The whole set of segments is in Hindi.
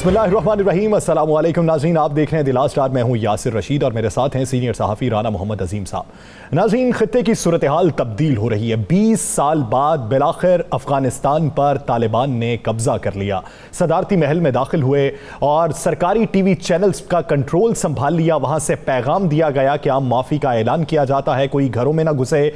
बिस्मिल्लाहिर्रहमानिर्रहीम, अस्सलाम वालेकुम नाज़रीन, आप देख रहे हैं द लास्ट आवर। मैं हूं यासिर रशीद और मेरे साथ हैं सीनियर सहाफ़ी राना मोहम्मद अजीम साहब। नाज़रीन, खित्ते की सूरत हाल तब्दील हो रही है। 20 साल बाद बिलाखिर अफगानिस्तान पर तालिबान ने कब्जा कर लिया। सदारती महल में दाखिल हुए और सरकारी टीवी चैनल्स का कंट्रोल संभाल लिया। वहां से पैगाम दिया गया कि आम माफ़ी का ऐलान किया जाता है, कोई घरों में ना घुसे।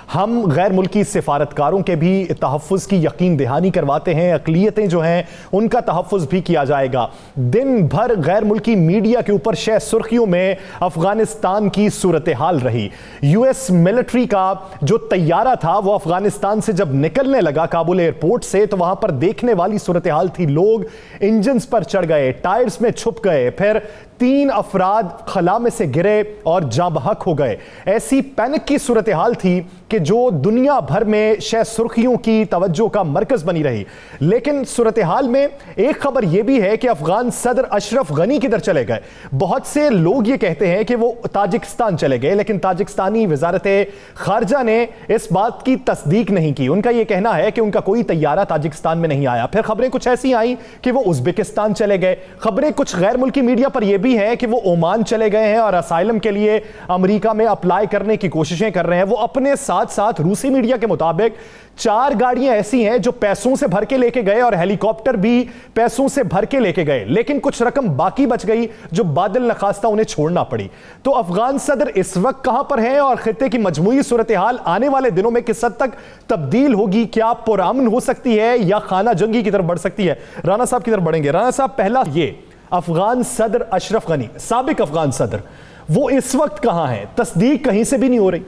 हम गैर मुल्की सिफारतकारों के भी तहफ़्फ़ुज़ की यकीन दहानी करवाते हैं। अक़लियतें जो हैं उनका तहफ़्फ़ुज़ भी किया जाएगा। दिन भर गैर मुल्की मीडिया के ऊपर शह सुर्खियों में अफगानिस्तान की सूरत हाल रही। यूएस मिलिट्री का जो तैयारा था वो अफगानिस्तान से जब निकलने लगा काबुल एयरपोर्ट से, तो वहां पर देखने वाली सूरत हाल थी। लोग इंजन्स पर चढ़ गए, टायर्स में छुप गए, फिर 3 अफराद खला में से गिरे और जाँ बहक हो गए। ऐसी पैनिक की सूरत हाल थी कि जो दुनिया भर में शह सुर्खियों की तवज्जो का मरकज बनी रही। लेकिन सूरत हाल में एक खबर यह भी है कि अफगान सदर अशरफ गनी किधर चले गए। बहुत से लोग ये कहते हैं कि वो ताजिकिस्तान चले गए, लेकिन ताजिकिस्तानी वजारत खारजा ने इस बात की तस्दीक नहीं की। उनका यह कहना है कि उनका कोई तैयारा ताजिकिस्तान में नहीं आया। फिर खबरें कुछ ऐसी आई कि वो उज्बेकिस्तान चले गए। खबरें कुछ गैर मुल्की मीडिया पर यह भी है कि वो ओमान चले गए हैं और असाइलम के लिए अमेरिका में अप्लाई करने की कोशिशें कर रहे हैं। वो अपने साथ साथ रूसी मीडिया के मुताबिक 4 गाड़ियां ऐसी हैं जो पैसों से भर के लेके गए और हेलीकॉप्टर भी पैसों से भर के लेके गए, लेकिन कुछ रकम बाकी बच गई जो बादल नखास्ता उन्हें छोड़ना पड़ी। तो अफगान सदर इस वक्त कहां पर हैं और खित्ते की मजमूई सूरत हाल आने वाले दिनों में किस हद तक तब्दील होगी? क्या पुरअमन हो सकती है या खाना जंगी की तरफ बढ़ सकती है? राना साहब की तरफ बढ़ेंगे। राना साहब, पहला ये अफगान सदर अशरफ गनी, साबिक अफगान सदर, वो इस वक्त कहां है? तस्दीक कहीं से भी नहीं हो रही।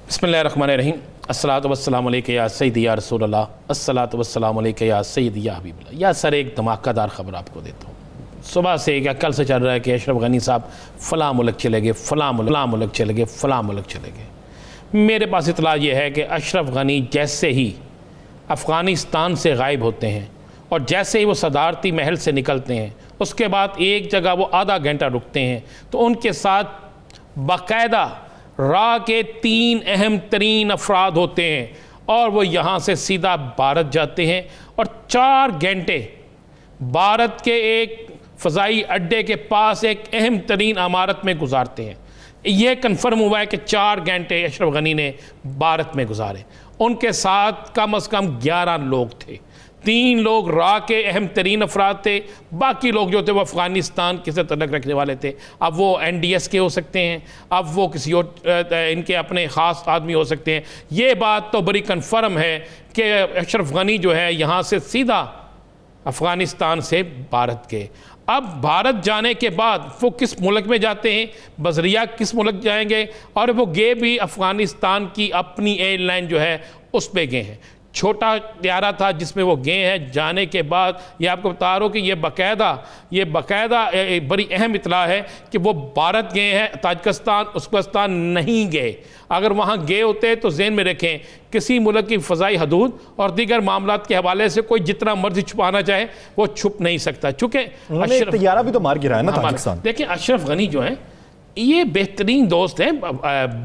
बिस्मिल्लाहिर्रहमानिर्रहीम, अस्सलातु वस्सलामु अलैका या सय्यदी या रसूल अल्लाह, अस्सलातु वस्सलामु अलैका या सय्यदी या हबीबल्लाह। या सर, एक धमाकेदार खबर आपको देता हूँ। सुबह से क्या कल से चल रहा है कि अशरफ गनी साहब फ़लाँ मुल्क चले गए, फ़लाँ मुल्क चले गए, फ़लाँ मुल्क चले गए। मेरे पास इतला ये है कि अशरफ गनी जैसे ही अफ़गानिस्तान से गायब होते हैं और जैसे ही वो सदारती महल से निकलते हैं, उसके बाद एक जगह वो आधा घंटा रुकते हैं, तो उनके साथ बाकायदा रा के 3 अहम तरीन अफराद होते हैं और वो यहाँ से सीधा भारत जाते हैं और 4 घंटे भारत के एक फ़ज़ाई अड्डे के पास एक अहम तरीन इमारत में गुजारते हैं। यह कन्फर्म हुआ है कि 4 घंटे अशरफ गनी ने भारत में गुजारे। उनके साथ कम से कम 11 लोग थे। 3 लोग रा के अहम तरीन अफराद थे, बाकी लोग जो थे वो अफ़गानिस्तान के से तल्लुक़ रखने वाले थे। अब वो NDS के हो सकते हैं, अब वो किसी और इनके अपने ख़ास आदमी हो सकते हैं। ये बात तो बड़ी कन्फर्म है कि अशरफ गनी जो है यहाँ से सीधा अफ़गानिस्तान से भारत गए। अब भारत जाने के बाद वो किस मुल्क में जाते हैं, बजरिया किस मुल्क जाएंगे, और वो गए भी अफ़गानिस्तान की अपनी एयरलाइन जो है उस पर गए हैं। छोटा त्यारा था जिसमें वो गए हैं। जाने के बाद ये आपको बता रहा हूँ कि ये बाकायदा बड़ी अहम इतला है कि वो भारत गए हैं, ताजिकिस्तान उज़्बेकिस्तान नहीं गए। अगर वहाँ गए होते तो ज़हन में रखें, किसी मुल्क की फ़ज़ाई हदूद और दीगर मामलात के हवाले से कोई जितना मर्जी छुपाना चाहे वो छुप नहीं सकता। चूँकि तैयारा भी तो मार गिरा है ना ताजिकिस्तान। देखिए, अशरफ गनी जो है ये बेहतरीन दोस्त हैं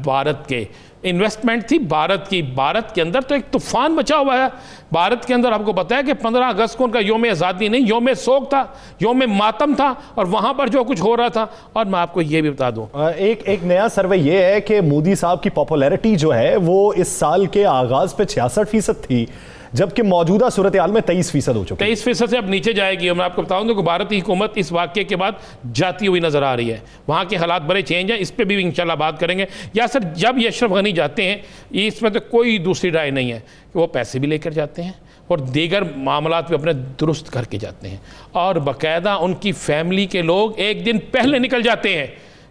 भारत के। इन्वेस्टमेंट थी भारत की। भारत के अंदर तो एक तूफ़ान मचा हुआ है। भारत के अंदर आपको पता है कि 15 अगस्त को उनका योम आज़ादी नहीं, योम सोग था, योम मातम था, और वहाँ पर जो कुछ हो रहा था। और मैं आपको ये भी बता दूँ, एक नया सर्वे ये है कि मोदी साहब की पॉपुलैरिटी जो है वो इस साल के आगाज़ पे 66% थी, जबकि मौजूदा सूरत हाल में 23% हो चुकी है। 23% से अब नीचे जाएगी। मैं आपको बताऊं कि भारत की हुकूमत इस वाक़े के बाद जाती हुई नज़र आ रही है। वहाँ के हालात बड़े चेंज हैं, इस पर भी इंशाल्लाह बात करेंगे। या सर, जब ये अशरफ गनी जाते हैं, इसमें तो कोई दूसरी राय नहीं है कि वो पैसे भी लेकर जाते हैं और दीगर मामलात भी अपने दुरुस्त करके जाते हैं, और बाकायदा उनकी फैमिली के लोग एक दिन पहले निकल जाते हैं।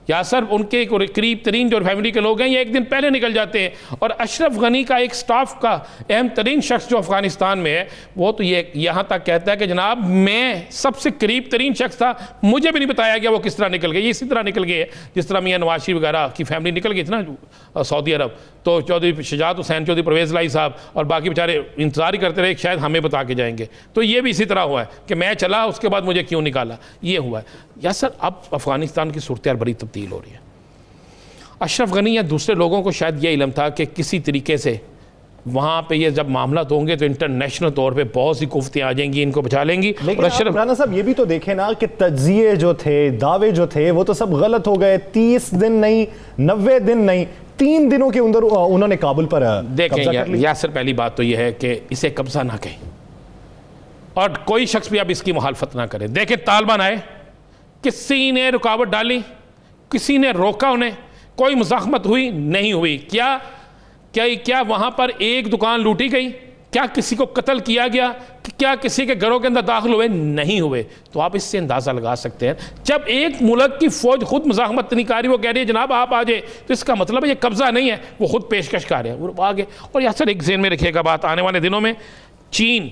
या सर, उनके करीब तरीन जो फैमिली के लोग हैं ये एक दिन पहले निकल जाते हैं। और अशरफ गनी का एक स्टाफ का अहम तरीन शख्स जो अफ़गानिस्तान में है, वो तो ये यहाँ तक कहता है कि जनाब मैं सबसे करीब तरीन शख्स था, मुझे भी नहीं बताया गया वो किस तरह निकल गए। ये इसी तरह निकल गए जिस तरह मियाँ नवाज शरीफ वगैरह की फैमिली निकल गई थी ना सऊदी अरब, तो चौधरी शुजात हुसैन चौधरी, परवेज़ लाई साहब और बाकी बेचारे इंतज़ार ही करते रहे शायद हमें बता के जाएंगे। तो ये भी इसी तरह हुआ है कि मैं चला, उसके बाद मुझे क्यों निकाला, ये हुआ है। या सर, अब अफ़गानिस्तान की सूरत बड़ी तब्दील हो रही है। अशरफ गनी या दूसरे लोगों को शायद ये इल्म था कि किसी तरीके से वहाँ पे ये जब मामला होंगे तो इंटरनेशनल तौर पे बहुत सी कुफ्तियाँ आ जाएंगी, इनको बचा लेंगी। लेकिन राना साहब ये भी तो देखें ना कि तज्जिए जो थे, दावे जो थे, वो तो सब गलत हो गए। 30 दिन नहीं, 90 दिन नहीं, 3 दिनों के अंदर उन्होंने काबुल पर देखें यासर, पहली बात तो यह है कि इसे कब्जा ना कहें और कोई शख्स भी अब इसकी मुखालफत ना करे। देखें, तालिबान आए, किसी ने रुकावट डाली, किसी ने रोका उन्हें, कोई मुज़ाहमत हुई नहीं हुई। क्या वहाँ पर एक दुकान लूटी गई? क्या किसी को कत्ल किया गया? क्या किसी के घरों के अंदर दाखिल हुए? नहीं हुए। तो आप इससे अंदाज़ा लगा सकते हैं, जब एक मुल्क की फ़ौज खुद मुज़ाहमत नहीं कर रही, वो कह रही है जनाब आप आ जाए, तो इसका मतलब है ये कब्ज़ा नहीं है, वो खुद पेशकश कर रहे हैं, वो आगे। और यार सर, एक ज़हन में रखिएगा बात, आने वाले दिनों में चीन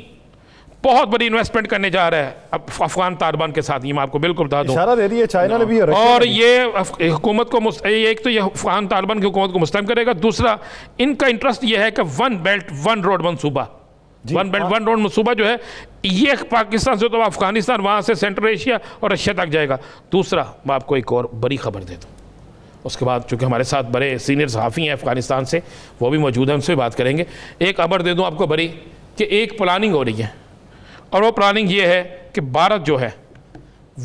बहुत बड़ी इन्वेस्टमेंट करने जा रहा है अब अफगान तालिबान के साथ। ये मैं आपको बिल्कुल बता दूं, इशारा दे रही है चाइना ने भी, और ये हुकूमत को एक तो ये अफगान तालिबान की हुकूमत को मुस्तहकम करेगा, दूसरा इनका इंटरेस्ट ये है कि 1 बेल्ट 1 रोड मनसूबा, 1 बेल्ट 1 रोड मनसूबा जो है ये पाकिस्तान से तो अफगानिस्तान, वहाँ से सेंट्रल एशिया और रशिया तक जाएगा। दूसरा, मैं आपको एक और बड़ी खबर दे दूँ, उसके बाद चूँकि हमारे साथ बड़े सीनियर सहाफ़ी हैं अफगानिस्तान से, वो भी मौजूद हैं, उनसे भी बात करेंगे। एक खबर दे दूँ आपको बड़ी, कि एक प्लानिंग हो रही है, और वो प्लानिंग ये है कि भारत जो है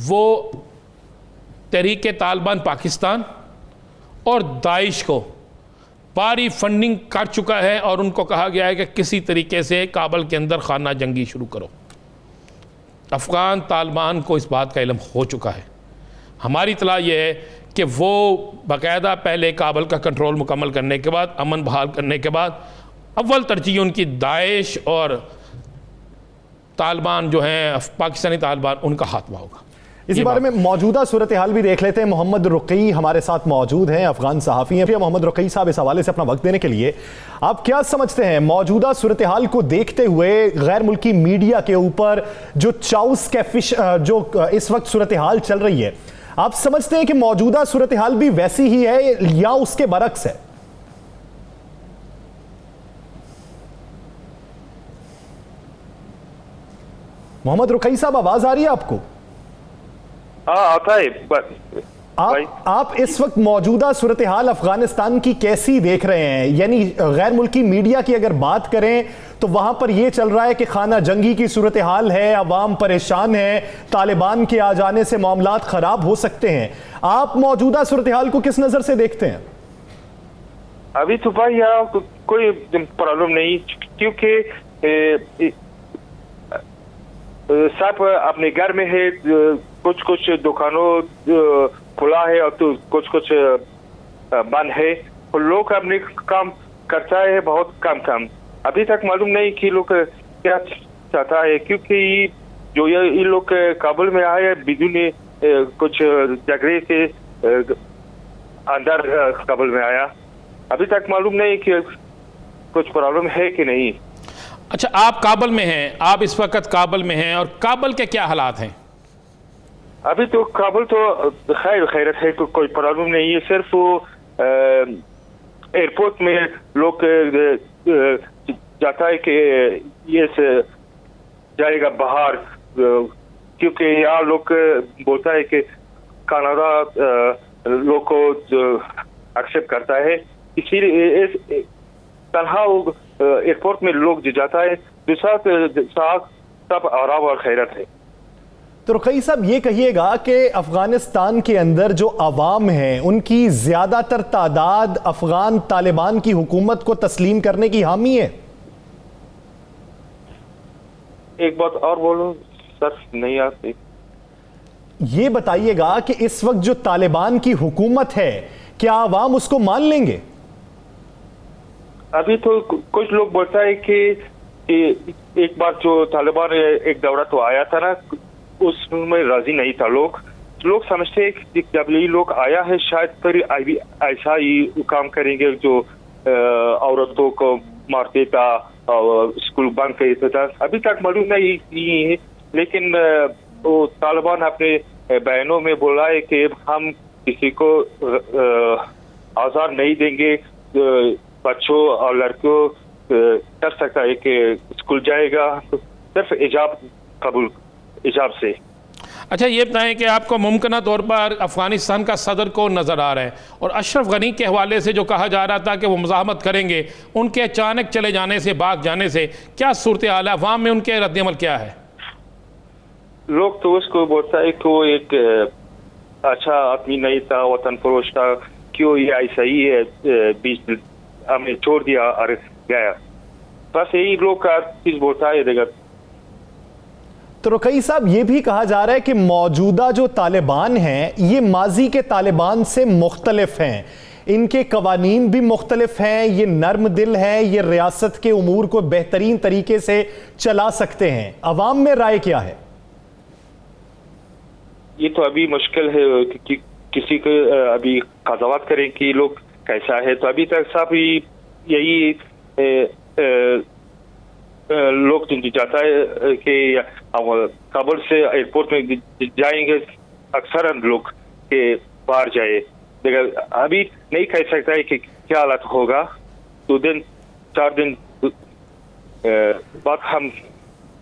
वो तहरीक तालिबान पाकिस्तान और दाइश को भारी फंडिंग कर चुका है, और उनको कहा गया है कि किसी तरीके से काबल के अंदर खाना जंगी शुरू करो। अफ़गान तालिबान को इस बात का इल्म हो चुका है। हमारी इतला ये है कि वो बाकायदा पहले काबल का कंट्रोल मुकम्मल करने के बाद, अमन बहाल करने के बाद, अव्वल तरजीह उनकी दाइश और तालिबान जो हैं पाकिस्तानी तालिबान, उनका खात्मा होगा। इसी बारे में मौजूदा सूरत हाल भी देख लेते हैं। मोहम्मद रुकई हमारे साथ मौजूद हैं, अफगान सहाफ़ी हैं। मोहम्मद रुकई साहब, इस हवाले से अपना वक्त देने के लिए आप क्या समझते हैं मौजूदा सूरत हाल को देखते हुए, गैर मुल्की मीडिया के ऊपर जो चाउस कैफिश जो इस वक्त सूरत हाल चल रही है, आप समझते हैं कि मौजूदा सूरत हाल भी वैसी ही है या उसके बरक्स है? मोहम्मद रुकई साहब, आवाज आ रही है आपको? आता है। आप इस वक्त मौजूदा सूरत हाल अफगानिस्तान की कैसी देख रहे हैं? यानी गैर मुल्की मीडिया की अगर बात करें तो वहां पर यह चल रहा है कि खाना जंगी की सूरत हाल है, अवाम परेशान है, तालिबान के आ जाने से मामलात खराब हो सकते हैं। आप मौजूदा सूरत हाल को किस नजर से देखते हैं? अभी तो भाई यहाँ कोई प्रॉब्लम नहीं, क्योंकि सब अपने घर में है, कुछ दुकानों खुला है और तो कुछ बंद है, और लोग अपने काम करता है बहुत कम। अभी तक मालूम नहीं कि लोग क्या चाहता है, क्योंकि जो ये लोग काबुल में आए बिजू ने कुछ झगड़े के अंदर काबुल में आया। अभी तक मालूम नहीं कि कुछ प्रॉब्लम है कि नहीं। अच्छा, आप काबुल में हैं, आप इस वक्त काबुल में हैं, और काबुल के क्या हालात हैं? अभी तो काबुल तो खैरत है, कोई प्रॉब्लम नहीं है। सिर्फ वो एयरपोर्ट में लोग जाता है कि ये जाएगा बाहर, क्योंकि यहाँ लोग बोलता है कि कनाडा लोग को एक्सेप्ट करता है, इसीलिए तनहा एयरपोर्ट में लोग जाता है। दूसरा सब आराम और खैरत है। तो रुकई साहब, ये कहिएगा कि अफगानिस्तान के अंदर जो अवाम है उनकी ज्यादातर तादाद अफगान तालिबान की हुकूमत को तस्लीम करने की हामी है? एक बात और बोलो सर, नहीं आती। ये बताइएगा कि इस वक्त जो तालिबान की हुकूमत है, क्या अवाम उसको मान लेंगे? अभी तो कुछ लोग बोलता है कि एक बार जो तालिबान एक दौरा तो आया था ना, उसमें राजी नहीं था लोग समझते हैं कि जब ये लोग आया है शायद फिर ऐसा ही काम करेंगे जो औरतों को मारते था और स्कूल बंद करते था। अभी तक मालूम नहीं है, लेकिन वो तालिबान अपने बयानों में बोला है कि हम किसी को आज़ाद नहीं देंगे, बच्चों और लड़कियों कर सकता है कि स्कूल जाएगा सिर्फ इजाब से। अच्छा ये बताएं कि आपको मुमकिन तौर पर अफ़गानिस्तान का सदर कौन नज़र आ रहा है, और अशरफ गनी के हवाले से जो कहा जा रहा था कि वो मुज़ाहमत करेंगे, उनके अचानक चले जाने से, भाग जाने से क्या सूरत हाल है, अवाम में उनके रद्दअमल क्या है? लोग तो उसको बोलता है कि वो एक अच्छा आदमी नहीं था, वतन फरोश था, क्यों ये ऐसा ही है, बीच हमें छोड़ दिया और गया। बस यही लोग का चीज बोलता है। देखा तो रुकई साहब, ये भी कहा जा रहा है कि मौजूदा जो तालिबान हैं ये माजी के तालिबान से मुख्तलिफ हैं, इनके कवानीन भी मुख्तलिफ हैं, ये नर्म दिल हैं, ये रियासत के उमूर को बेहतरीन तरीके से चला सकते हैं। अवाम में राय क्या है? ये तो अभी मुश्किल है कि किसी को अभी कज़ावत करें कि लोग कैसा है। तो अभी तक सब यही लोग जाता है कि काबुल से एयरपोर्ट में जाएंगे, अक्सर लोग के बाहर जाए। लेकिन अभी नहीं कह सकता है कि क्या हालत होगा। 2 दिन 4 दिन बाद हम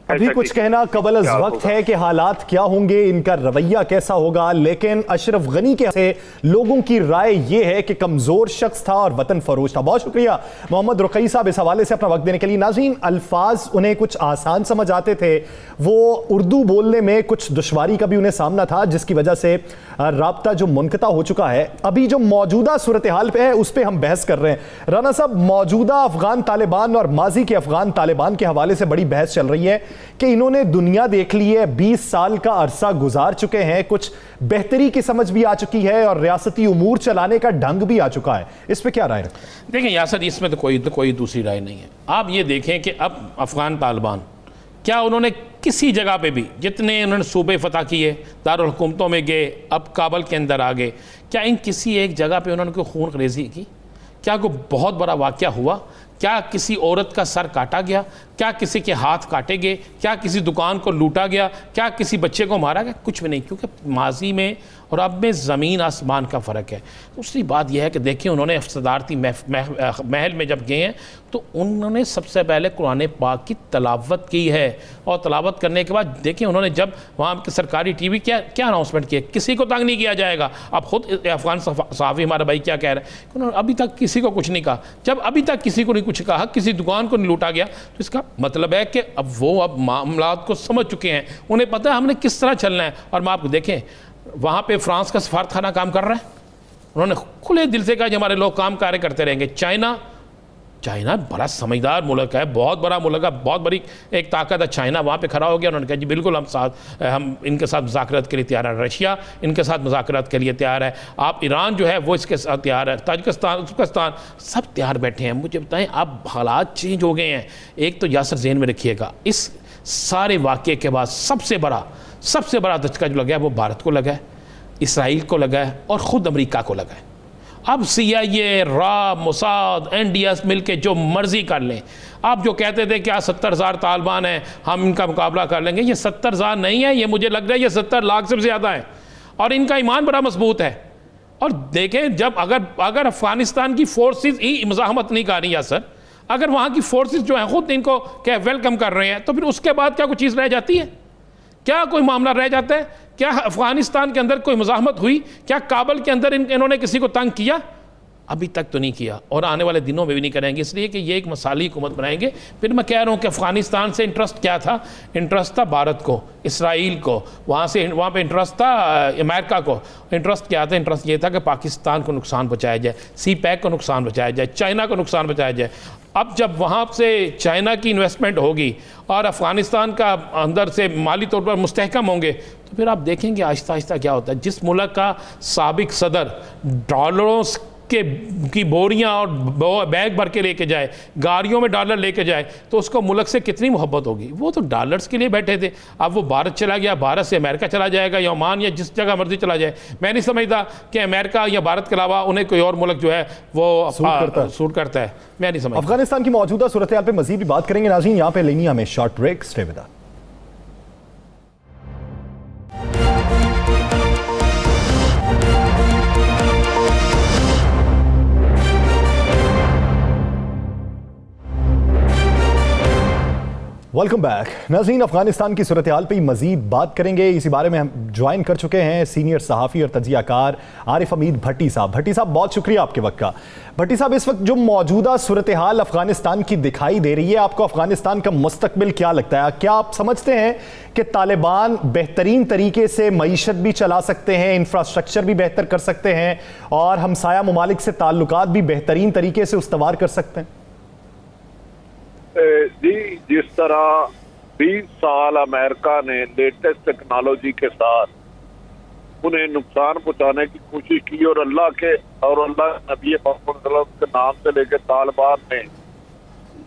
अभी कुछ कहना कबल अज़ वक्त है कि हालात क्या होंगे, इनका रवैया कैसा होगा। लेकिन अशरफ गनी के से लोगों की राय यह है कि कमज़ोर शख्स था और वतन फरोश था। बहुत शुक्रिया मोहम्मद रुकई साहब इस हवाले से अपना वक्त देने के लिए। नाज़रीन, अल्फाज उन्हें कुछ आसान समझ आते थे, वो उर्दू बोलने में कुछ दुश्वारी का भी उन्हें सामना था, जिसकी वजह से राब्ता जो मुनक़ता हो चुका है। अभी जो मौजूदा सूरत हाल पे है उस पर हम बहस कर रहे हैं। राना साहब, मौजूदा अफगान तालिबान और माजी के अफगान तालिबान के हवाले से बड़ी बहस चल रही है कि इन्होंने दुनिया देख ली है, 20 साल का अरसा गुजार चुके हैं, कुछ बेहतरी की समझ भी आ चुकी है और रियासती उमूर चलाने का ढंग भी आ चुका है। इस पे क्या राय है? देखें यासर, इसमें तो कोई दूसरी राय नहीं है। आप ये देखें कि अब अफगान तालिबान क्या उन्होंने किसी जगह पे भी, जितने उन्होंने सूबे फतह किए, दारुल हुकूमतों में गए, अब काबल के अंदर आ गए, क्या इन किसी एक जगह पे उन्होंने कोई खून खरेजी की? क्या कोई बहुत बड़ा वाक़या हुआ? क्या किसी औरत का सर काटा गया? क्या किसी के हाथ काटे गए? क्या किसी दुकान को लूटा गया? क्या किसी बच्चे को मारा गया? कुछ भी नहीं, क्योंकि माजी में और अब में ज़मीन आसमान का फ़र्क है। दूसरी बात यह है कि देखिए, उन्होंने सदारती महल में जब गए हैं तो उन्होंने सबसे पहले कुरान पाक की तलावत की है, और तलावत करने के बाद देखिए उन्होंने जब वहाँ के सरकारी टीवी क्या अनाउंसमेंट किया, किसी को तंग नहीं किया जाएगा। अब खुद अफगान सहाफ़ी हमारा भाई क्या कह रहा है कि उन्होंने अभी तक किसी को कुछ नहीं कहा। जब अभी तक किसी को नहीं कुछ कहा, किसी दुकान को नहीं लूटा गया, तो इसका मतलब है कि अब वो मामलात को समझ चुके हैं, उन्हें पता है हमने किस तरह चलना है। और मैं आपको देखें, वहाँ पे फ्रांस का सफारतखाना काम कर रहा है, उन्होंने खुले दिल से कहा कि हमारे लोग काम कार्य करते रहेंगे। चाइना बड़ा समझदार मुल्क है, बहुत बड़ा मुल्क है, बहुत बड़ी एक ताकत है। चाइना वहाँ पे खड़ा हो गया, उन्होंने कहा जी बिल्कुल हम इनके साथ मुज़ाकरात के लिए तैयार है। रशिया इनके साथ मुज़ाकरात के लिए तैयार है। आप ईरान जो है वो इसके साथ तैयार है। ताजिकिस्तान, उज़्बेकिस्तान सब तैयार बैठे हैं। मुझे बताएं, अब हालात चेंज हो गए हैं। एक तो यासर ज़हन में रखिएगा, इस सारे वाक़े के बाद सबसे बड़ा धचका जो लगा है वो भारत को लगा है, इसराइल को लगा है और ख़ुद अमेरिका को लगा है। अब CIA, रा, मोसाद, NDS मिल के जो मर्जी कर लें। आप जो कहते थे कि 70,000 तालिबान हैं, हम इनका मुकाबला कर लेंगे, ये 70,000 नहीं है, ये मुझे लग रहा है ये 70 लाख से ज़्यादा है, और इनका ईमान बड़ा मजबूत है। और देखें, जब अगर अफ़गानिस्तान की फोर्सेस ही मुज़ाहमत नहीं कर रही है सर, अगर वहाँ की फोर्सेस जो हैं ख़ुद इनको क्या वेलकम कर रहे हैं, तो फिर उसके बाद क्या कोई चीज़ रह जाती है? क्या कोई मामला रह जाता है? क्या अफगानिस्तान के अंदर कोई मुज़ाहमत हुई? क्या काबल के अंदर इन्होंने किसी को तंग किया? अभी तक तो नहीं किया, और आने वाले दिनों में भी नहीं करेंगे, इसलिए कि ये एक मसाली हुकूमत बनाएंगे। फिर मैं कह रहा हूँ कि अफ़गानिस्तान से इंटरेस्ट क्या था? इंटरेस्ट था भारत को, इसराइल को, वहाँ पे इंटरेस्ट था अमेरिका को। इंटरेस्ट क्या था? इंटरेस्ट ये था कि पाकिस्तान को नुकसान पहुँचाया जाए, CPEC को नुकसान पहुँचाया जाए, चाइना को नुकसान पहुँचाया जाए। अब जब वहाँ से चाइना की इन्वेस्टमेंट होगी और अफ़गानिस्तान का अंदर से माली तौर पर मुस्तहकम होंगे, तो फिर आप देखेंगे आहिस्ता आहिस्ता क्या होता है। जिस मुल्क का साबिक सदर डॉलरों की बोरियां और बैग भर के लेके जाए, गाड़ियों में डॉलर लेके जाए, तो उसको मुल्क से कितनी मोहब्बत होगी। वो तो डॉलर्स के लिए बैठे थे, अब वो भारत चला गया, भारत से अमेरिका चला जाएगा या ओमान या जिस जगह मर्जी चला जाए। मैं नहीं समझता कि अमेरिका या भारत के अलावा उन्हें कोई और मुल्क जो है वो सूट करता है। मैं नहीं समझता। अफगानिस्तान की मौजूदा सूरत हाल पे मजीद भी बात करेंगे। नाज़रीन, यहाँ पे लेनी हमें short break. Stay with us. Welcome back नाज़रीन। अफगानिस्तान की सूरत हाल पर मजीद बात करेंगे। इसी बारे में हम ज्वाइन कर चुके हैं सीनियर सहाफ़ी और तजियाकार आरिफ हमीद भट्टी साहब। भट्टी साहब, बहुत शुक्रिया आपके वक्त का। भट्टी साहब, इस वक्त जो मौजूदा सूरत हाल अफगानिस्तान की दिखाई दे रही है, आपको अफगानिस्तान का मुस्तकबिल क्या लगता है? क्या आप समझते हैं कि तालिबान बेहतरीन तरीके से मईशत भी चला सकते हैं, इंफ्रास्ट्रक्चर भी बेहतर कर सकते हैं और हमसाया ममालिक से ताल्लुकात भी बेहतरीन तरीके से उस्तवार कर सकते हैं? जी, जिस तरह 20 साल अमेरिका ने लेटेस्ट टेक्नोलॉजी के साथ उन्हें नुकसान पहुंचाने की कोशिश की और अल्लाह नबी मोहम्मद के नाम से लेकर तालिबान ने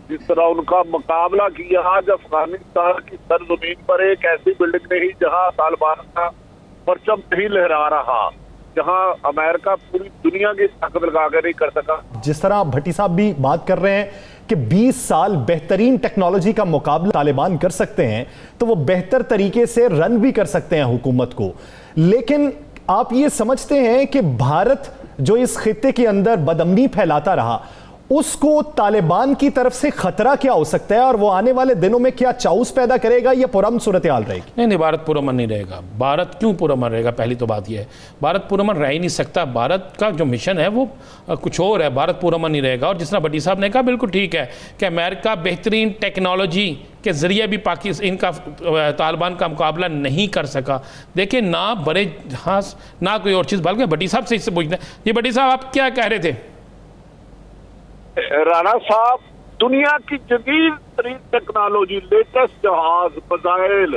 जिस तरह उनका मुकाबला किया, आज अफगानिस्तान की सरजमीन पर एक ऐसी बिल्डिंग नहीं जहां तालिबान का परचम नहीं लहरा रहा, जहां अमेरिका पूरी दुनिया की ताकत लगा कर नहीं कर सका। जिस तरह भट्टी साहब भी बात कर रहे हैं कि 20 साल बेहतरीन टेक्नोलॉजी का मुकाबला तालिबान कर सकते हैं, तो वो बेहतर तरीके से रन भी कर सकते हैं हुकूमत को। लेकिन आप ये समझते हैं कि भारत जो इस खित्ते के अंदर बदअमनी फैलाता रहा, उसको तालिबान की तरफ से खतरा क्या हो सकता है और वो आने वाले दिनों में क्या चाउस पैदा करेगा या पुरअमन सूरत हाल रहेगी? नहीं, भारत पुरअमन नहीं रहेगा। भारत क्यों पुरअमन रहेगा? पहली तो बात यह है, भारत पुरअमन रह ही नहीं सकता। भारत का जो मिशन है वो कुछ और है, भारत पुरअमन नहीं रहेगा। और जिस तरह भट्टी साहब ने कहा, बिल्कुल ठीक है कि अमेरिका बेहतरीन टेक्नोलॉजी के ज़रिए भी पाकिस्तान इनका तालिबान का मुकाबला नहीं कर सका। देखिए, ना बड़े जहाज ना कोई और चीज़, बल्कि भट्टी साहब से इससे पूछना है। ये भट्टी साहब, आप क्या कह रहे थे? राणा साहब, दुनिया की जदीद तरीन टेक्नोलॉजी, लेटेस्ट जहाज, मिसाइल,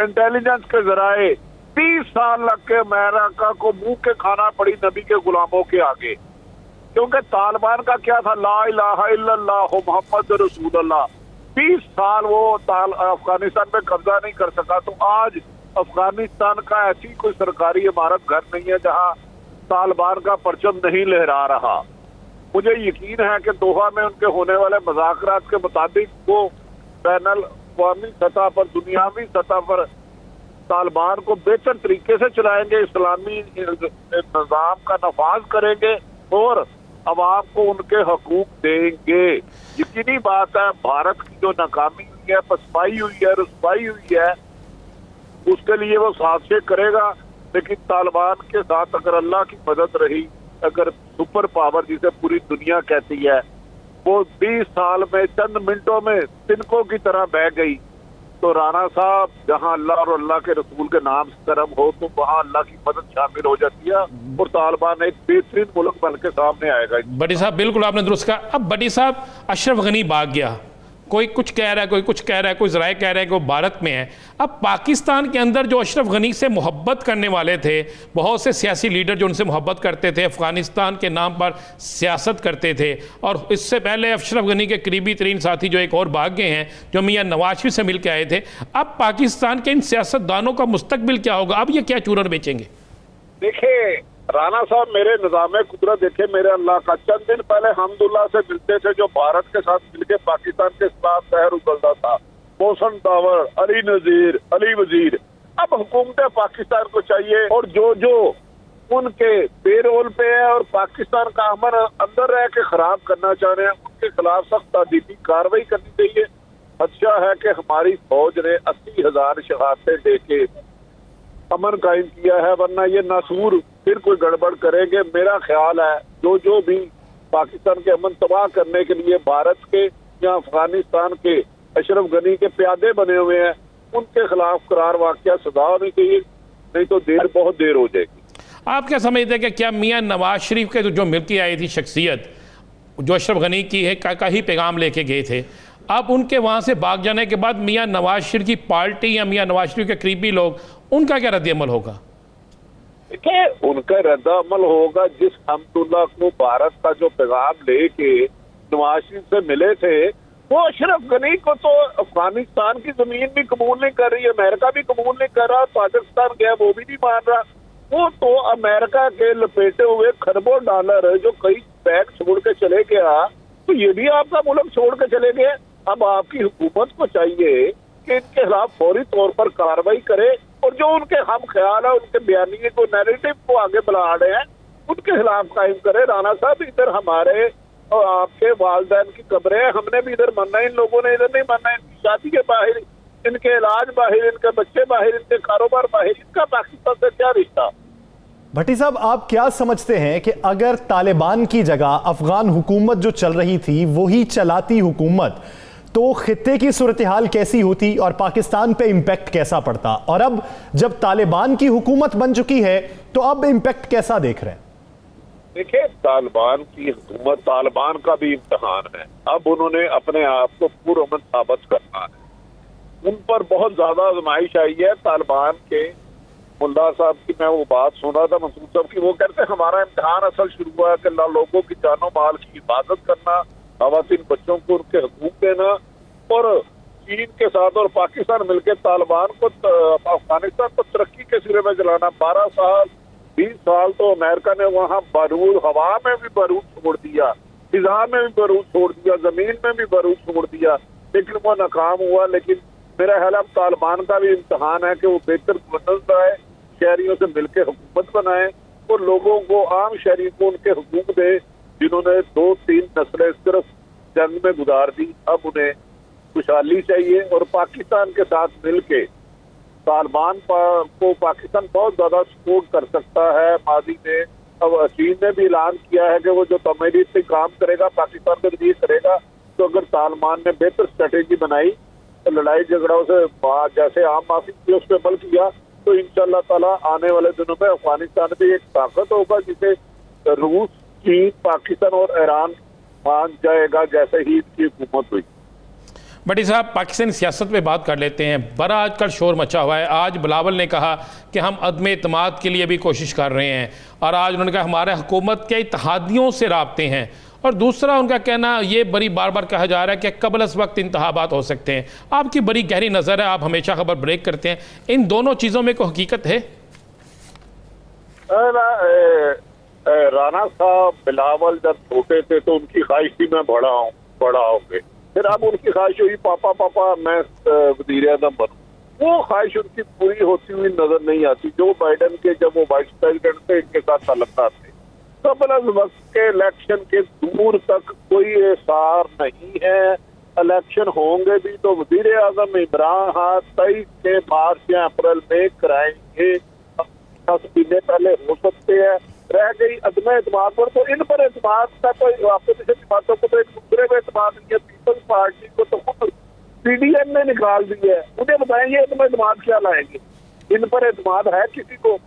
इंटेलिजेंस के जराए, 30 साल लग के अमेरिका को मुंह के खाना पड़ी नबी के गुलामों के आगे। क्योंकि तालिबान का क्या था, ला इलाहा इल्लल्लाह मुहम्मद रसूलुल्लाह। 20 साल वो अफगानिस्तान में कब्जा नहीं कर सका, तो आज अफगानिस्तान का ऐसी कोई सरकारी इमारत घर नहीं है जहां तालिबान का परचम नहीं लहरा रहा। मुझे यकीन है कि दोहा में उनके होने वाले मुज़ाकरात के मुताबिक वो बैनुल अक़वामी सतह पर, दुनियावी सतह पर तालिबान को बेहतर तरीके से चलाएंगे, इस्लामी निज़ाम का नफाज करेंगे और अवाम को उनके हकूक देंगे। यकीनी बात है, भारत की जो नाकामी हुई है, पसपाई हुई है, रुसवाई हुई है, उसके लिए वो साजिशें करेगा। लेकिन तालिबान के साथ अगर अल्लाह की मदद रही, अगर सुपर पावर जिसे पूरी दुनिया कहती है, वो 20 साल में चंद मिनटों में तिनकों की तरह बह गई, तो राणा साहब, जहां अल्लाह और अल्लाह के रसूल के नाम से कर्म हो, तो वहां अल्लाह की मदद शामिल हो जाती है और तालिबान एक बेहतरीन मुल्क बन के सामने आएगा। भट्टी साहब, बिल्कुल आपने दुरुस्त कहा। अब भट्टी साहब, अशरफ गनी भाग गया, कोई कुछ कह रहा है, कोई कुछ कह रहा है, कोई ज़राए कह रहा है कि वो भारत में है। अब पाकिस्तान के अंदर जो अशरफ गनी से मोहब्बत करने वाले थे, बहुत से सियासी लीडर जो उनसे मोहब्बत करते थे, अफ़गानिस्तान के नाम पर सियासत करते थे, और इससे पहले अशरफ गनी के करीबी तरीन साथी जो एक और भाग गए हैं, जो मियाँ नवाज शरीफ से मिल के आए थे। अब पाकिस्तान के इन सियासतदानों का मुस्तकबिल क्या होगा? अब ये क्या चूरन बेचेंगे? देखिए राणा साहब, मेरे निज़ाम कुदरत देखे मेरे अल्लाह का, चंद दिन पहले हमदुल्ला से मिलते थे, जो भारत के साथ मिलकर पाकिस्तान के खिलाफ शहर उगलता था, मोहसन तावर, अली नजीर, अली वजीर। अब हुकूमत पाकिस्तान को चाहिए, और जो उनके पेरोल पे है और पाकिस्तान का अमन अंदर रह के खराब करना चाह रहे हैं, उनके खिलाफ सख्त तादीबी कार्रवाई करनी चाहिए। अच्छा है कि हमारी फौज ने 80,000 शहादतें दे के अमन कायम किया है, वरना ये नासूर फिर कोई गड़बड़ करेंगे। मेरा ख्याल है जो भी पाकिस्तान के अमन तबाह करने के लिए भारत के या अफगानिस्तान के अशरफ गनी के प्यादे बने हुए हैं, उनके खिलाफ करार वाक़या सजा होनी चाहिए, नहीं तो बहुत देर हो जाएगी। आप क्या समझते हैं कि क्या मियाँ नवाज शरीफ के जो मिल के आई थी शख्सियत, जो अशरफ गनी की है का ही पैगाम लेके गए थे, अब उनके वहाँ से भाग जाने के बाद मियाँ नवाज शरीफ की पार्टी या मियाँ नवाज शरीफ के करीबी लोग, उनका क्या रद्द-ए-अमल होगा? देखिए, उनका रद्द-ए-अमल होगा जिस हमदुल्ला को भारत का जो पैगाम लेके नवाज शरीफ से मिले थे, वो अशरफ गनी को तो अफगानिस्तान की जमीन भी कबूल नहीं कर रही, अमेरिका भी कबूल नहीं कर रहा, पाकिस्तान गया वो भी नहीं मान रहा। वो तो अमेरिका के लपेटे हुए खरबों डॉलर जो कई बैग छोड़ के चले गया, तो ये भी आपका मुल्क छोड़ के चले गए। अब आपकी हुकूमत को चाहिए कि इनके खिलाफ फौरी तौर पर कार्रवाई करे, और जो उनके हम ख्याल है, उनके बयानी को, नैरेटिव को आगे बढ़ा रहे हैं, उनके खिलाफ कायम करे। राणा साहब, इधर हमारे और आपके वालदैन की कब्रें हैं, हमने भी इधर मरना है, इन लोगों ने इधर नहीं मरना है। इनकी शादी के बाहर, इनके इलाज बाहर, इनके बच्चे बाहर, इनके कारोबार बाहर, इनका पाकिस्तान से क्या रिश्ता? भट्टी साहब, आप क्या समझते हैं कि अगर तालिबान की जगह अफगान हुकूमत जो चल रही थी वही चलाती हुकूमत, तो खित्ते की सूरत हाल कैसी होती और पाकिस्तान पे इम्पैक्ट कैसा पड़ता? और अब जब तालिबान की हुकूमत बन चुकी है तो अब इम्पैक्ट कैसा देख रहे हैं? देखिए, तालिबान की हुकूमत, तालिबान का भी इम्तहान है। अब उन्होंने अपने आप को पुरअमन साबित करना है। उन पर बहुत ज्यादा आजमाइश आई है। तालिबान के मुल्ला साहब की मैं वो बात सुन रहा था, मसूद साहब की, वो कहते हैं हमारा इम्तहान असल शुरू हुआ है कि लोगों की जानो माल की हिफाजत करना, खवातीन बच्चों को उनके हकूक देना, और चीन के साथ और पाकिस्तान मिलकर तालिबान को, अफगानिस्तान को तरक्की के सिरे में चलाना। 12 साल 20 साल तो अमेरिका ने वहाँ बारूद, हवा में भी बारूद छोड़ दिया, फिजा में भी बारूद छोड़ दिया, जमीन में भी बारूद छोड़ दिया, लेकिन वो नाकाम हुआ। लेकिन मेरा ख्याल अब तालिबान का भी इम्तहान है कि वो बेहतर गवर्नेंस लाए, शहरियों से मिलकर हुकूमत बनाए और लोगों को, आम शहरी को उनके हुकूक दे जिन्होंने 2-3 नस्लें सिर्फ जंग में गुजार दी। अब उन्हें खुशहाली चाहिए और पाकिस्तान के साथ मिलके तालिबान को पाकिस्तान बहुत ज्यादा सपोर्ट कर सकता है। माजी में अब चीन ने भी ऐलान किया है कि वो जो तमीरी से काम करेगा पाकिस्तान के लिए करेगा। तो अगर तालिबान ने बेहतर स्ट्रेटेजी बनाई तो लड़ाई झगड़ों से जैसे आम माफी की उस पर अमल किया तो इंशाल्लाह ताला आने वाले दिनों में अफगानिस्तान भी एक ताकत होगा जिसे रूस, चीन, पाकिस्तान और ईरान मान जाएगा जैसे ही इसकी हुकूमत हुई। भट्टी साहब, पाकिस्तानी सियासत पे बात कर लेते हैं। बड़ा आजकल शोर मचा हुआ है। आज बिलावल ने कहा कि हम अदम एतमाद के लिए भी कोशिश कर रहे हैं, और आज उन्होंने कहा हमारे हुकूमत के इत्तेहादियों से राब्ते हैं। और दूसरा उनका कहना ये बड़ी बार बार कहा जा रहा है कि कबल इस वक्त इंतखाबात हो सकते हैं। आपकी बड़ी गहरी नज़र है, आप हमेशा खबर ब्रेक करते हैं, इन दोनों चीज़ों में कोई हकीकत है? राना साहब बिलावल जब छोटे थे तो उनकी ख्वाहिश थी मैं बड़ा होंगे, फिर अब उनकी ख्वाहिश हुई पापा मैं वज़ीर आज़म बनूं। वो ख्वाहिश उनकी पूरी होती हुई नजर नहीं आती। जो बाइडन के जब वो वाइस प्रेसिडेंट थे इनके साथ ताल्लुकात थे, कबल वक्त के इलेक्शन के दूर तक कोई एसार नहीं है। इलेक्शन होंगे भी तो वज़ीर आज़म इमरान खान 23 के मार्च या अप्रैल में कराएंगे, 10 महीने पहले हो सकते हैं। रह गई अदम एतमाद पर, तो इन पर एतमाद का तो अपोजिशन बातों को तो एक दूसरे में एतमाद नहीं है। पीपल्स पार्टी को तो खुद पीडीएम ने निकाल दी है। मुझे बताएं ये अदम एतमाद क्या लाएंगे? इन पर एतमाद है किसी को?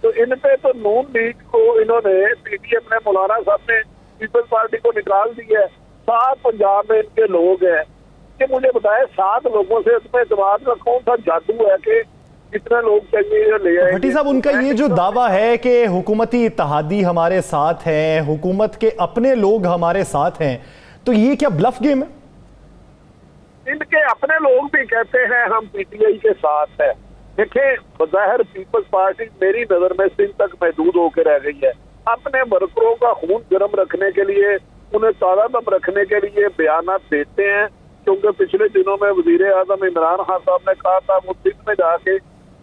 तो इन पे तो नून लीग को इन्होंने, पीडीएम ने, मौलाना साहब ने पीपल्स पार्टी को निकाल दी है। 7 पंजाब में इनके लोग हैं कि मुझे बताएं 7 लोगों से अदम एतमाद का कौन सा जादू है कि कितने लोग चाहिए ले आए? भट्टी साहब, उनका ये जो दावा है कि हुकूमती इत्तेहादी हमारे साथ हैं, हुकूमत के अपने लोग हमारे साथ हैं, तो ये क्या ब्लफ गेम है? इनके अपने लोग भी कहते हैं हम पीटीआई के साथ हैं। देखिए, बज़ाहिर पीपल्स पार्टी मेरी नजर में सिंध तक महदूद होकर रह गई है। अपने वर्करों का खून गर्म रखने के लिए, उन्हें ताज़ा दम रखने के लिए बयान देते हैं, क्योंकि पिछले दिनों में वज़ीर आज़म इमरान खान साहब ने कहा था वो सिंध में जाके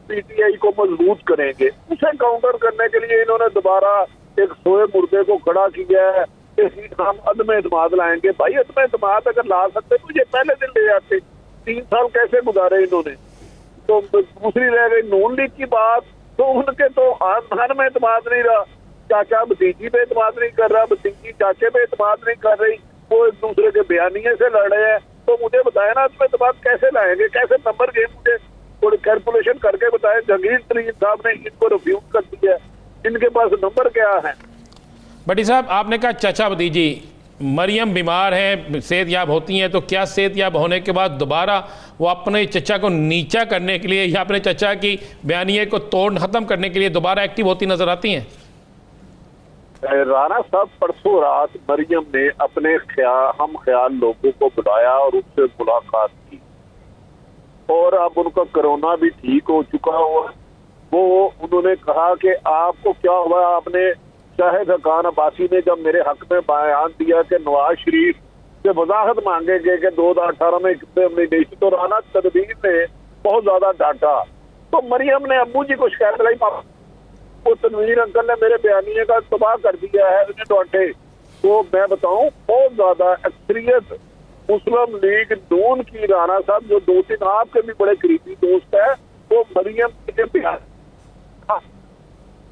पीटीआई को मजबूत करेंगे। उसे काउंटर करने के लिए इन्होंने दोबारा एक सोए मुर्दे को खड़ा किया है कि हम अदम एतमाद लाएंगे। भाई अदम एतमाद अगर ला सकते तो ये पहले दिन ले आते। 3 साल कैसे गुजारे इन्होंने? तो दूसरी रह गई नून लीग की बात, तो उनके तो खान में एतमाद नहीं रहा। चाचा भतीजी पे एतमाद नहीं कर रहा, भतीजी चाचे पे एतमाद नहीं कर रही, वो एक दूसरे के बयानिए से लड़ रहे हैं। तो मुझे बताया ना अदम एतमाद कैसे लाएंगे? कैसे नंबर गेम? मुझे थोड़ी कैलकुलेशन करके बताए। जहांगीर तरीन साहब ने इनको रिफ्यूज कर दिया, इनके पास नंबर क्या है? भट्टी साहब, आपने कहा चाचा भतीजी, मरियम बीमार हैं, सेहतयाब होती हैं, तो क्या सेहतयाब होने के बाद दोबारा वो अपने चचा को नीचा करने के लिए या अपने चचा की बयानिए को तोड़ खत्म करने के लिए दोबारा एक्टिव होती नजर आती हैं? राणा साहब, परसों रात मरियम ने अपने हम ख्याल लोगों को बुलाया और उनसे मुलाकात की, और अब उनका कोरोना भी ठीक हो चुका हुआ। वो उन्होंने कहा कि आपको क्या हुआ? आपने शाहिद हकान अब्बासी ने जब मेरे हक में बयान दिया कि नवाज शरीफ से वजाहत मांगेंगे कि 2018 में कितने हमने नहीं, तो राना तदबीर ने बहुत ज्यादा डांटा। तो मरियम ने अम्मू जी को शिकायत लाई, वो तनवीर अंकल ने मेरे बयानिए का तबाह कर दिया है, उन्हें डांटे। तो मैं बताऊं बहुत ज्यादा अक्सरियत मुस्लिम लीग नून की राणा साहब जो 2-3 आपके भी बड़े करीबी दोस्त है, वो मरियम के प्यार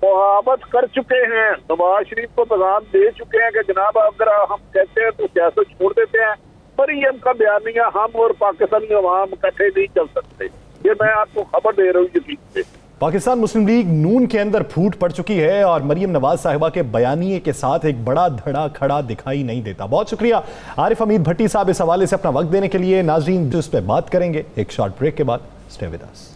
मुहाबत कर चुके हैं, नवाज शरीफ को पैगाम दे चुके हैं कि जनाब अगर हम कहते हैं तो सियासत छोड़ देते हैं। मरियम का बयानिया हम और पाकिस्तानी अवाम इकट्ठे नहीं चल सकते, ये मैं आपको खबर दे रहा हूँ यकीन से। पाकिस्तान मुस्लिम लीग नून के अंदर फूट पड़ चुकी है और मरियम नवाज साहिबा के बयानिए के साथ एक बड़ा धड़ा खड़ा दिखाई नहीं देता। बहुत शुक्रिया आरिफ हमीद भट्टी साहब इस हवाले से अपना वक्त देने के लिए। नाजरीन इस पर बात करेंगे एक शॉर्ट ब्रेक के बाद। Stay with us.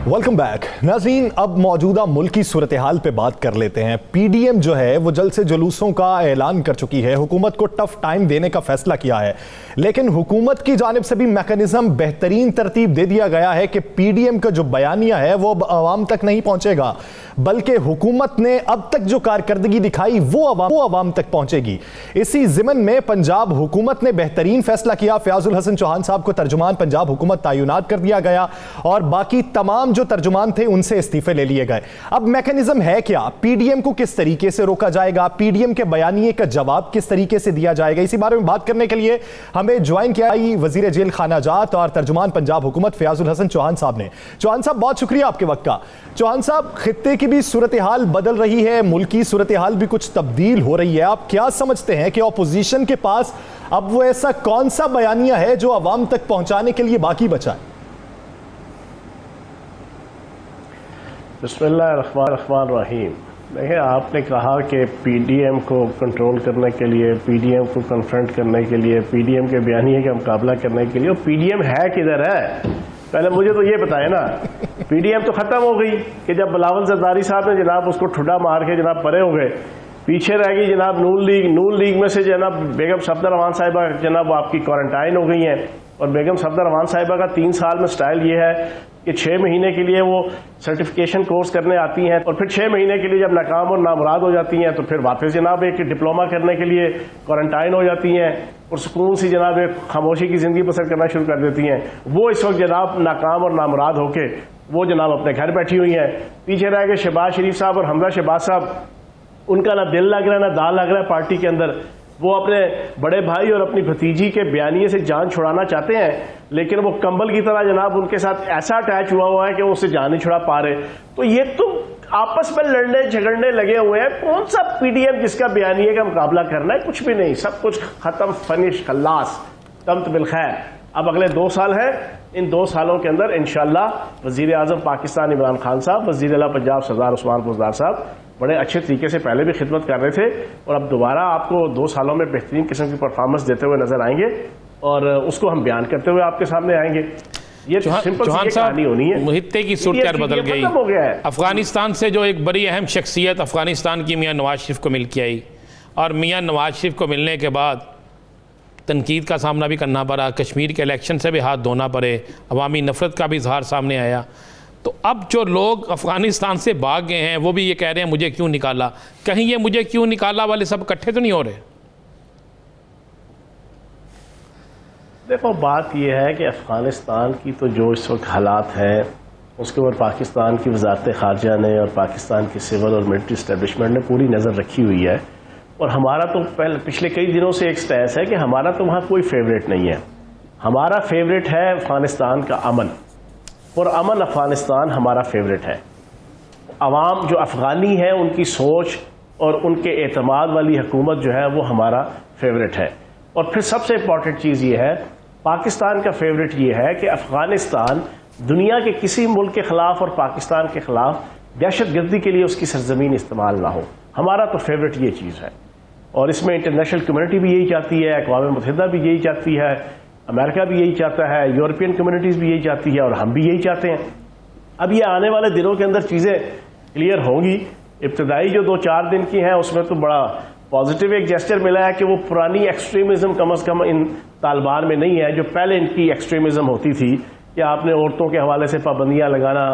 Welcome back नाज़रीन, अब मौजूदा मुल्की सूरत हाल पे बात कर लेते हैं। पीडीएम जो है वो जल्द से जुलूसों का ऐलान कर चुकी है, हुकूमत को टफ टाइम देने का फैसला किया है, लेकिन हुकूमत की जानिब से भी मैकेनिज्म बेहतरीन तरतीब दे दिया गया है कि पीडीएम का जो बयानिया है वो अब आवाम तक नहीं पहुंचेगा, बल्कि हुकूमत ने अब तक जो कारकर्दगी दिखाई वो अवाम तक पहुंचेगी। इसी जिमन में पंजाब हुकूमत ने बेहतरीन फैसला किया, फयाजुल हसन चौहान साहब को तर्जुमान पंजाब हुकूमत तैनात कर दिया गया और बाकी तमाम जो तर्जुमान थे उनसे इस्तीफे ले लिए गए। अब मैकेनिज्म है क्या, पीडीएम को किस तरीके से रोका जाएगा, पीडीएम के बयानिए का जवाब किस तरीके से दिया जाएगा, इसी बारे में बात करने के लिए हमें ज्वाइन किया वजीर जेल खानाजात और तर्जुमान पंजाब हुकूमत फयाजुल हसन चौहान साहब ने। चौहान साहब बहुत शुक्रिया आपके वक्त का। चौहान साहब, खित्ते की भी सूरत हाल बदल रही है, मुल्की सूरत हाल भी कुछ तब्दील हो रही है, आप क्या समझते हैं कि ऑपोजिशन के पास अब वो ऐसा कौन सा बयानिया है जो अवाम तक पहुंचाने के लिए बाकी बचा है? बिस्मिल्लाहिर्रहमानिर्रहीम। देखिए, आपने कहा कि पीडीएम को कंट्रोल करने के लिए, पीडीएम को कन्फ्रंट करने के लिए, पीडीएम के बयानिए का मुकाबला करने के लिए, और पीडीएम है किधर है? पहले मुझे तो ये बताए ना। पीडीएम तो खत्म हो गई कि जब बिलावल जरदारी साहब ने जनाब उसको ठुड्डा मार के जनाब परे हो गए, पीछे रह गई जनाब नून लीग में से जनाब बेगम सफदर रहमान साहिबा जनाब आपकी क्वारंटाइन हो गई हैं। और बेगम सफदर रहमान साहिबा का 3 साल में स्टाइल ये है कि 6 महीने के लिए वो सर्टिफिकेशन कोर्स करने आती हैं और फिर 6 महीने के लिए जब नाकाम और नामुराद हो जाती हैं तो फिर वापस जनाब एक डिप्लोमा करने के लिए क्वारंटाइन हो जाती हैं और सुकून सी जनाब एक खामोशी की ज़िंदगी बसर करना शुरू कर देती हैं। वो इस वक्त जनाब नाकाम और नामुराद होके वो जनाब अपने घर बैठी हुई हैं। पीछे रह गए शहबाज शरीफ साहब और हमजा शहबाज साहब, उनका ना दिल लग रहा है ना दाल लग रहा है पार्टी के अंदर। वो अपने बड़े भाई और अपनी भतीजी के बयानिए से जान छुड़ाना चाहते हैं, लेकिन वो कंबल की तरह जनाब उनके साथ ऐसा अटैच हुआ है कि वो उससे जान नहीं छुड़ा पा रहे। तो ये तो आपस में लड़ने झगड़ने लगे हुए हैं। कौन सा पीडीएम जिसका बयानिए का मुकाबला करना है? कुछ भी नहीं, सब कुछ खत्म, फनिश, खल्लास, तम्त बिलखैर। अब अगले 2 साल है, इन 2 सालों के अंदर इंशाअल्लाह वजीर आजम पाकिस्तान इमरान खान साहब, वजीर आला पंजाब सरदार उस्मान बुज़दार साहब बड़े अच्छे तरीके से पहले भी खिदमत कर रहे थे और अब दोबारा आपको 2 सालों में बेहतरीन किस्म की परफॉर्मेंस देते हुए नजर आएंगे और उसको हम बयान करते हुए आपके सामने आएंगे। ये सिंपल सी कहानी होनी है। मुहित्ते की सूरत बदल गई। हो गया है। अफगानिस्तान से जो एक बड़ी अहम शख्सियत अफगानिस्तान की मियाँ नवाज शरीफ को मिल के आई और मियाँ नवाज शरीफ को मिलने के बाद तनकीद का सामना भी करना पड़ा, कश्मीर के इलेक्शन से भी हाथ धोना पड़े, अवामी नफरत का भी इजहार सामने आया। तो अब जो लोग अफगानिस्तान से भाग गए हैं वो भी ये कह रहे हैं मुझे क्यों निकाला, कहीं ये मुझे क्यों निकाला वाले सब इकट्ठे तो नहीं हो रहे? देखो, बात यह है कि अफगानिस्तान की तो जो इस वक्त हालात हैं उसके ऊपर पाकिस्तान की वजारत खारजा ने और पाकिस्तान की सिविल और मिलिट्री इस्टेब्लिशमेंट ने पूरी नज़र रखी हुई है। और हमारा तो पिछले कई दिनों से एक स्टैंस है कि हमारा तो वहाँ कोई फेवरेट नहीं है। हमारा फेवरेट है अफगानिस्तान का अमन, और अमन अफगानिस्तान हमारा फेवरेट है। अवाम जो अफ़गानी है उनकी सोच और उनके एतमाद वाली हुकूमत जो है वो हमारा फेवरेट है। और फिर सबसे इम्पॉर्टेंट चीज़ ये है, पाकिस्तान का फेवरेट ये है कि अफ़गानिस्तान दुनिया के किसी मुल्क के ख़िलाफ़ और पाकिस्तान के ख़िलाफ़ दहशत गर्दी के लिए उसकी सरजमीन इस्तेमाल ना हो। हमारा तो फेवरेट ये चीज़ है और इसमें इंटरनेशनल कम्युनिटी भी यही चाहती है, अक़वाम मुत्तहिदा भी यही चाहती है, अमेरिका भी यही चाहता है, यूरोपियन कम्युनिटीज़ भी यही चाहती है और हम भी यही चाहते हैं। अब ये आने वाले दिनों के अंदर चीज़ें क्लियर होंगी। इब्तदाई जो 2-4 दिन की हैं उसमें तो बड़ा पॉजिटिव एक जेस्चर मिला है कि वो पुरानी एक्सट्रीमिज़म कम अज़ कम इन तालिबान में नहीं है जो पहले इनकी एक्सट्रीमिज़म होती थी कि आपने औरतों के हवाले से पाबंदियाँ लगाना,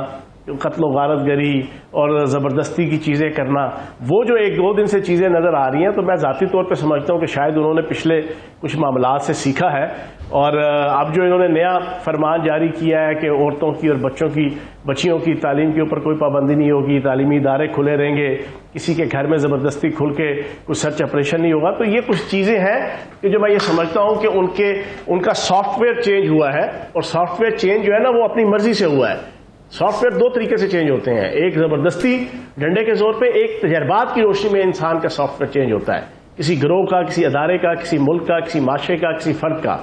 कत्ल गारत गरी और ज़बरदस्ती की चीज़ें करना, वो जो एक दो दिन से चीज़ें नज़र आ रही हैं, तो मैं ज़ाती तौर पे समझता हूँ कि शायद उन्होंने पिछले कुछ मामलात से सीखा है। और अब जो इन्होंने नया फरमान जारी किया है कि औरतों की और बच्चियों की तालीम के ऊपर कोई पाबंदी नहीं होगी, तालीमी इदारे खुले रहेंगे, किसी के घर में ज़बरदस्ती खुल के कुछ सर्च ऑपरेशन नहीं होगा, तो ये कुछ चीज़ें हैं कि जो मैं ये समझता हूँ कि उनका सॉफ्टवेयर चेंज हुआ है। और सॉफ्टवेयर चेंज जो है ना, वो अपनी मर्जी से हुआ है। सॉफ्टवेयर दो तरीके से चेंज होते हैं, एक ज़बरदस्ती डंडे के जोर पे, एक तजर्बात की रोशनी में इंसान का सॉफ्टवेयर चेंज होता है, किसी गिरोह का, किसी अदारे का, किसी मुल्क का, किसी माशरे का, किसी फर्द का।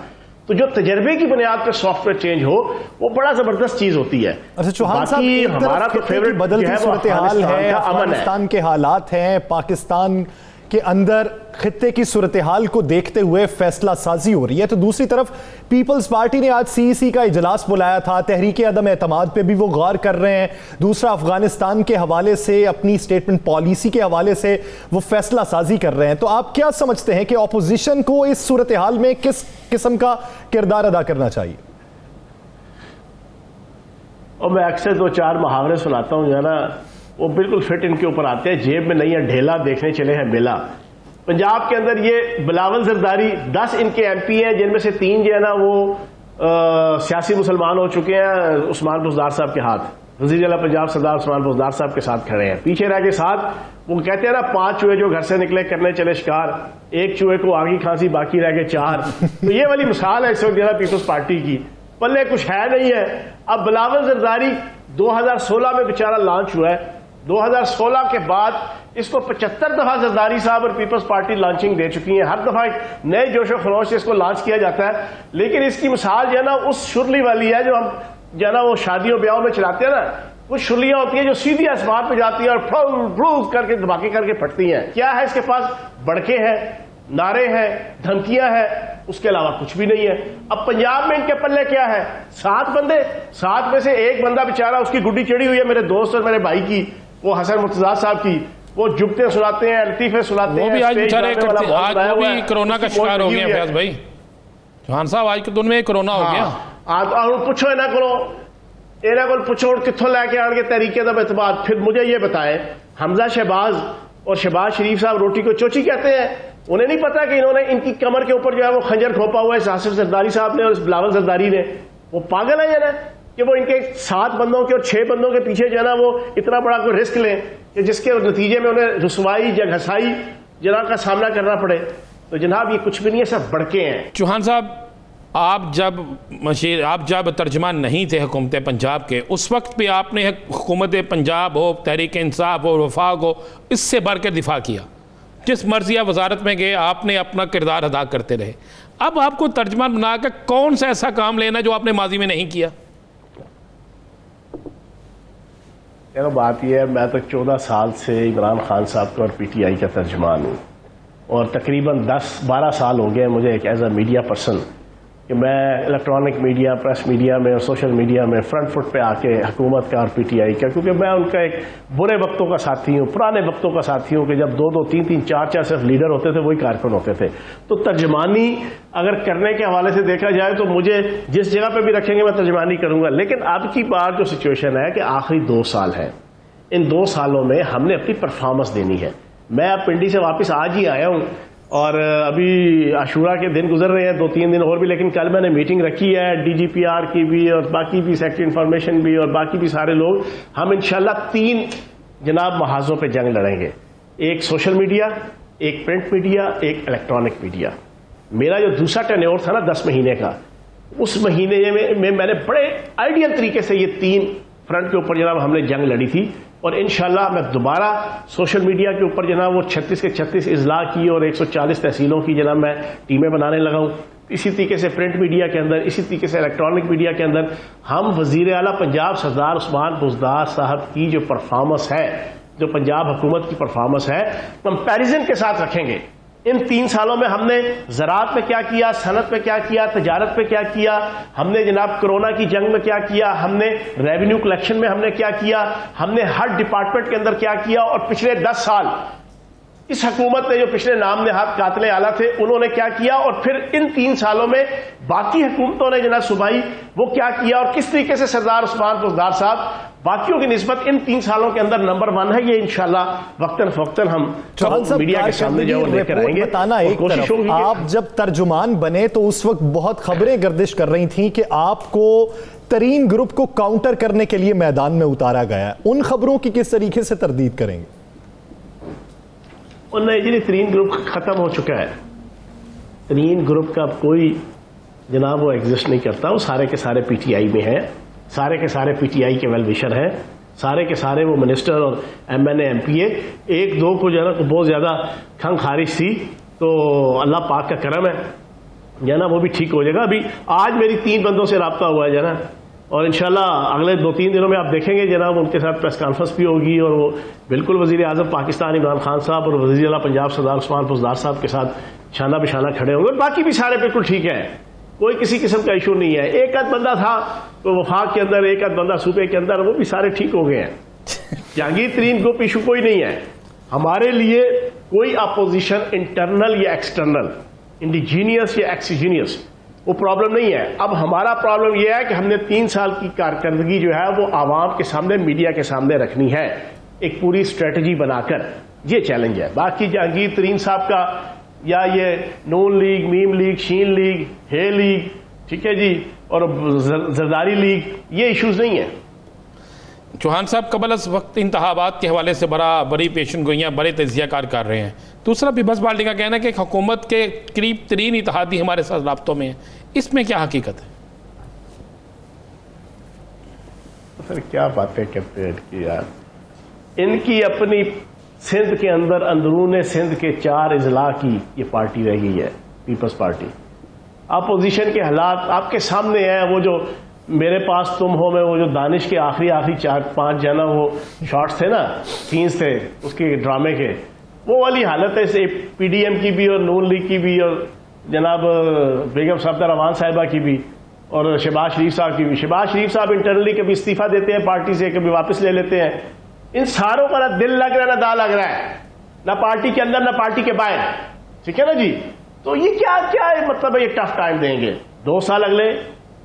तो जो तजर्बे की बुनियाद पर सॉफ्टवेयर चेंज हो, वो बड़ा जबरदस्त चीज होती है। अच्छा चौहान साहब, हमारा तो फेवरेट बदलती सूरत हाल है, अफगानिस्तान के हालात हैं, पाकिस्तान के अंदर खित्ते की सूरत हाल को देखते हुए फैसला साजी हो रही है, तो दूसरी तरफ पीपल्स पार्टी ने आज CEC का इजलास बुलाया था, तहरीक अदम एतमाद पे भी वो गौर कर रहे हैं। दूसरा, अफगानिस्तान के हवाले से, अपनी स्टेटमेंट पॉलिसी के हवाले से वो फैसला साजी कर रहे हैं। तो आप क्या समझते हैं कि ऑपोजिशन को इस सूरत हाल में किस किस्म का किरदार अदा करना चाहिए? और मैं अक्सर दो चार मुहावरे सुनाता हूँ, जो है ना, वो बिल्कुल फिट इनके ऊपर आते हैं। जेब में नहीं है ढेला, देखने चले हैं मेला। पंजाब के अंदर ये बिलावल जरदारी, 10 इनके MP हैं, जिनमें से 3 जो है ना वो सियासी मुसलमान हो चुके हैं, उस्मान बुज़दार साहब के हाथ, वज़ीर आला पंजाब सरदार उस्मान बुज़दार साहब के साथ खड़े हैं। पीछे रह के साथ वो कहते हैं ना, 5 चूहे जो घर से निकले करने चले शिकार, एक चूहे को आगी खांसी बाकी रह गए 4। तो ये वाली मिसाल है इस वक्त पीपल्स पार्टी की, पल्ले कुछ है नहीं है। अब बिलावल जरदारी 2016 में बेचारा लॉन्च हुआ है, 2016 के बाद इसको 75 दफा जरदारी साहब और पीपल्स पार्टी लॉन्चिंग दे चुकी है। हर दफा एक नए जोश और खरोश से इसको लॉन्च किया जाता है, लेकिन इसकी मिसाल जो है ना उस शुरली वाली है जो हम जो है ना वो शादियों ब्याहों में चलाते हैं ना, कुछ शुरलियां होती हैं जो सीधी आसमान पे जाती है और फ्रूज करके धमाके करके फटती हैं। क्या है इसके पास? बड़के हैं, नारे हैं, धमकियां हैं, उसके अलावा कुछ भी नहीं है। अब पंजाब में इनके पल्ले क्या है? 7 बंदे, 7 में से एक बंदा बेचारा, उसकी गुड्डी चढ़ी हुई है मेरे दोस्त और मेरे भाई की, वो हसन मुर्तजा साहब की। वो जुगते सुनाते हैं, लतीफे सुनाते हैं, वो भी आज बेचारे आज वो भी कोरोना का शिकार हो गया फैज भाई। चौहान साहब आज के दिन में कोरोना हो गया। आज पूछो इन्हें करो, इन्हें को पूछो कितों लैके आने के तरीके का एतमाद। फिर मुझे ये बताएं, हमजा शहबाज और शहबाज शरीफ साहब रोटी को चोची कहते हैं, उन्हें नहीं पता कि इन्होंने इनकी कमर के ऊपर जो है वो खंजर खोपा हुआ है आसिफ जरदारी साहब ने और बिलावल जरदारी ने। वो पागल है ना कि वो इनके 7 बंदों के और 6 बंदों के पीछे जो है ना वो इतना बड़ा कोई रिस्क लें कि जिसके नतीजे में उन्हें रुसवाई जगहसाई जनाब का सामना करना पड़े। तो जनाब ये कुछ भी नहीं है, सब बड़के हैं। चौहान साहब, आप जब तर्जमान नहीं थे हुकूमत पंजाब के, उस वक्त भी आपने हुकूमत पंजाब हो, तहरीक इंसाफ हो, वफाक हो, इससे बढ़ कर दिफा किया। जिस मर्जी आप वजारत में गए आपने अपना किरदार अदा करते रहे। अब आपको तर्जमान बनाकर कौन सा ऐसा काम लेना जो आपने माजी में नहीं किया? देखो बात यह है, मैं तो 14 साल से इमरान खान साहब का और PTI का तर्जमान हूँ, और तकरीबन 10-12 साल हो गए मुझे एक एज अ मीडिया पर्सन कि मैं इलेक्ट्रॉनिक मीडिया, प्रेस मीडिया में और सोशल मीडिया में फ्रंट फुट पे आके हुकूमत का और PTI का, क्योंकि मैं उनका एक बुरे वक्तों का साथी हूँ, पुराने वक्तों का साथी हूँ कि जब 2-2, 3-3, 4-4 सिर्फ लीडर होते थे, वही कारकुन होते थे। तो तर्जमानी अगर करने के हवाले से देखा जाए तो मुझे जिस जगह पर भी रखेंगे मैं तर्जमानी करूँगा। लेकिन अब की बार जो सिचुएशन है कि आखिरी 2 साल है, इन 2 सालों में हमने अपनी परफॉर्मेंस देनी है। मैं अब पिंडी से वापस आज ही आया हूँ और अभी आशूरा के दिन गुजर रहे हैं, 2-3 दिन और भी, लेकिन कल मैंने मीटिंग रखी है DGPR की भी और बाकी भी सेक्रेटरी इंफॉर्मेशन भी और बाकी भी सारे लोग। हम इंशाल्लाह 3 जनाब महाजों पे जंग लड़ेंगे, एक सोशल मीडिया, एक प्रिंट मीडिया, एक इलेक्ट्रॉनिक मीडिया। मेरा जो दूसरा टेन्योर था ना 10 महीने का, उस महीने में मैंने बड़े आइडियल तरीके से ये 3 फ्रंट के ऊपर जनाब हमने जंग लड़ी थी। और इंशाल्लाह मैं दोबारा सोशल मीडिया के ऊपर जनाब वो 36 के 36 इजला की और 140 तहसीलों की जनाब मैं टीमें बनाने लगा हूँ। इसी तरीके से प्रिंट मीडिया के अंदर, इसी तरीके से इलेक्ट्रॉनिक मीडिया के अंदर हम वजीर आला पंजाब सरदार उस्मान बुज़दार साहब की जो परफॉर्मेंस है, जो पंजाब हुकूमत की परफॉर्मेंस है, कंपैरिजन के साथ रखेंगे। इन 3 सालों में हमने ज़राअत में क्या किया, सनत में क्या किया, तजारत में क्या किया, हमने जनाब कोरोना की जंग में क्या किया, हमने रेवेन्यू कलेक्शन में हमने क्या किया, हमने हर डिपार्टमेंट के अंदर क्या किया, और पिछले 10 साल इस हुकूमत ने जो पिछले नाम नहाद कातिल आला थे उन्होंने क्या किया, और फिर इन 3 सालों में बाकी हुकूमतों ने जनाब सूबाई वो क्या किया, और किस तरीके से सरदार उस्मान बुज़दार साहब बाकियों की निस्बत इन 3 सालों के अंदर नंबर 1 है। ये इंशाल्लाह वक्तन फवक्तन हम मीडिया के सामने जो लेकर आएंगे। बताना एक तरफ, आप जब तर्जुमान बने तो उस वक्त बहुत खबरें गर्दिश कर रही थी कि आपको तरीन ग्रुप को काउंटर करने के लिए मैदान में उतारा गया। उन खबरों की किस तरीके से तरदीद करेंगे? नहीं, तरीन ग्रुप खत्म हो चुका है। तरीन ग्रुप का कोई जनाब वो एग्जिस्ट नहीं करता। वो सारे के सारे पीटीआई में है, सारे के सारे पीटीआई के वेल विशर हैं, सारे के सारे वो मिनिस्टर और एमएनए एमपीए। एक दो को जो है ना बहुत ज़्यादा खंग खारिश थी, तो अल्लाह पाक का करम है ना, वो भी ठीक हो जाएगा। अभी आज मेरी 3 बंदों से रब्ता हुआ है ना, और इंशाल्लाह अगले 2-3 दिनों में आप देखेंगे जनाब उनके साथ प्रेस कॉन्फ्रेंस भी होगी, और वो बिल्कुल वज़ीर आज़म पाकिस्तान इमरान खान साहब और वज़ीर आला पंजाब सरदार उस्मान बुज़दार साहब के साथ शाना बिशाना खड़े होंगे। और बाकी भी सारे बिल्कुल ठीक है, कोई किसी किस्म का इशू नहीं है। एक आध बंदा था तो वफाक के अंदर, एक आध बंदा सूबे के अंदर, वो भी सारे ठीक हो गए हैं। जहांगीर तरीन ग्रुप इशू कोई नहीं है हमारे लिए। कोई अपोजिशन इंटरनल या एक्सटर्नल, इंडिजीनियस या एक्सजीनियस, वो प्रॉब्लम नहीं है। अब हमारा प्रॉब्लम यह है कि हमने 3 साल की कारकर्दगी जो है वो आवाम के सामने, मीडिया के सामने रखनी है, एक पूरी स्ट्रेटजी बनाकर। ये चैलेंज है। बाकी जहांगीर तरीन साहब का या ये नून लीग, मीम लीग, शीन लीग, हे लीग, ठीक है जी, और जरदारी लीग, ये इश्यूज नहीं है। चौहान साहब कबल अस वक्त इंतखाबात के हवाले से बड़ी पेशन गोइयाँ, बड़े तजिया कार कर रहे हैं। दूसरा पीपल्स पार्टी का कहना है कि हुकूमत के करीब तरीन इत्तेहादी हमारे साथ राब्तों में है। इसमें क्या हकीकत है? सर क्या बातें करते हैं कि यार, इनकी अपनी सिंध के अंदर अंदरूने सिंध के 4 अजला की ये पार्टी रह गई है, पीपल्स पार्टी। अपोजिशन के हालात आपके सामने हैं। वो जो मेरे पास तुम हो में वो जो दानिश के आखिरी 4-5 जाना वो शॉट्स थे ना, सीन्स थे उसके ड्रामे के, वो वाली हालत है। इसे पीडीएम की भी और नून लीग की भी और जनाब बेगम सफदर रवान साहिबा की भी और शहबाज शरीफ साहब की भी। शहबाज शरीफ साहब इंटरनली कभी इस्तीफा देते हैं पार्टी से, कभी वापस ले लेते हैं। इन सारों का ना दिल लग रहा है ना दा लग रहा है, ना पार्टी के अंदर ना पार्टी के बाहर, ठीक है ना जी। तो ये क्या क्या है, मतलब ये टफ टाइम देंगे 2 साल अगले,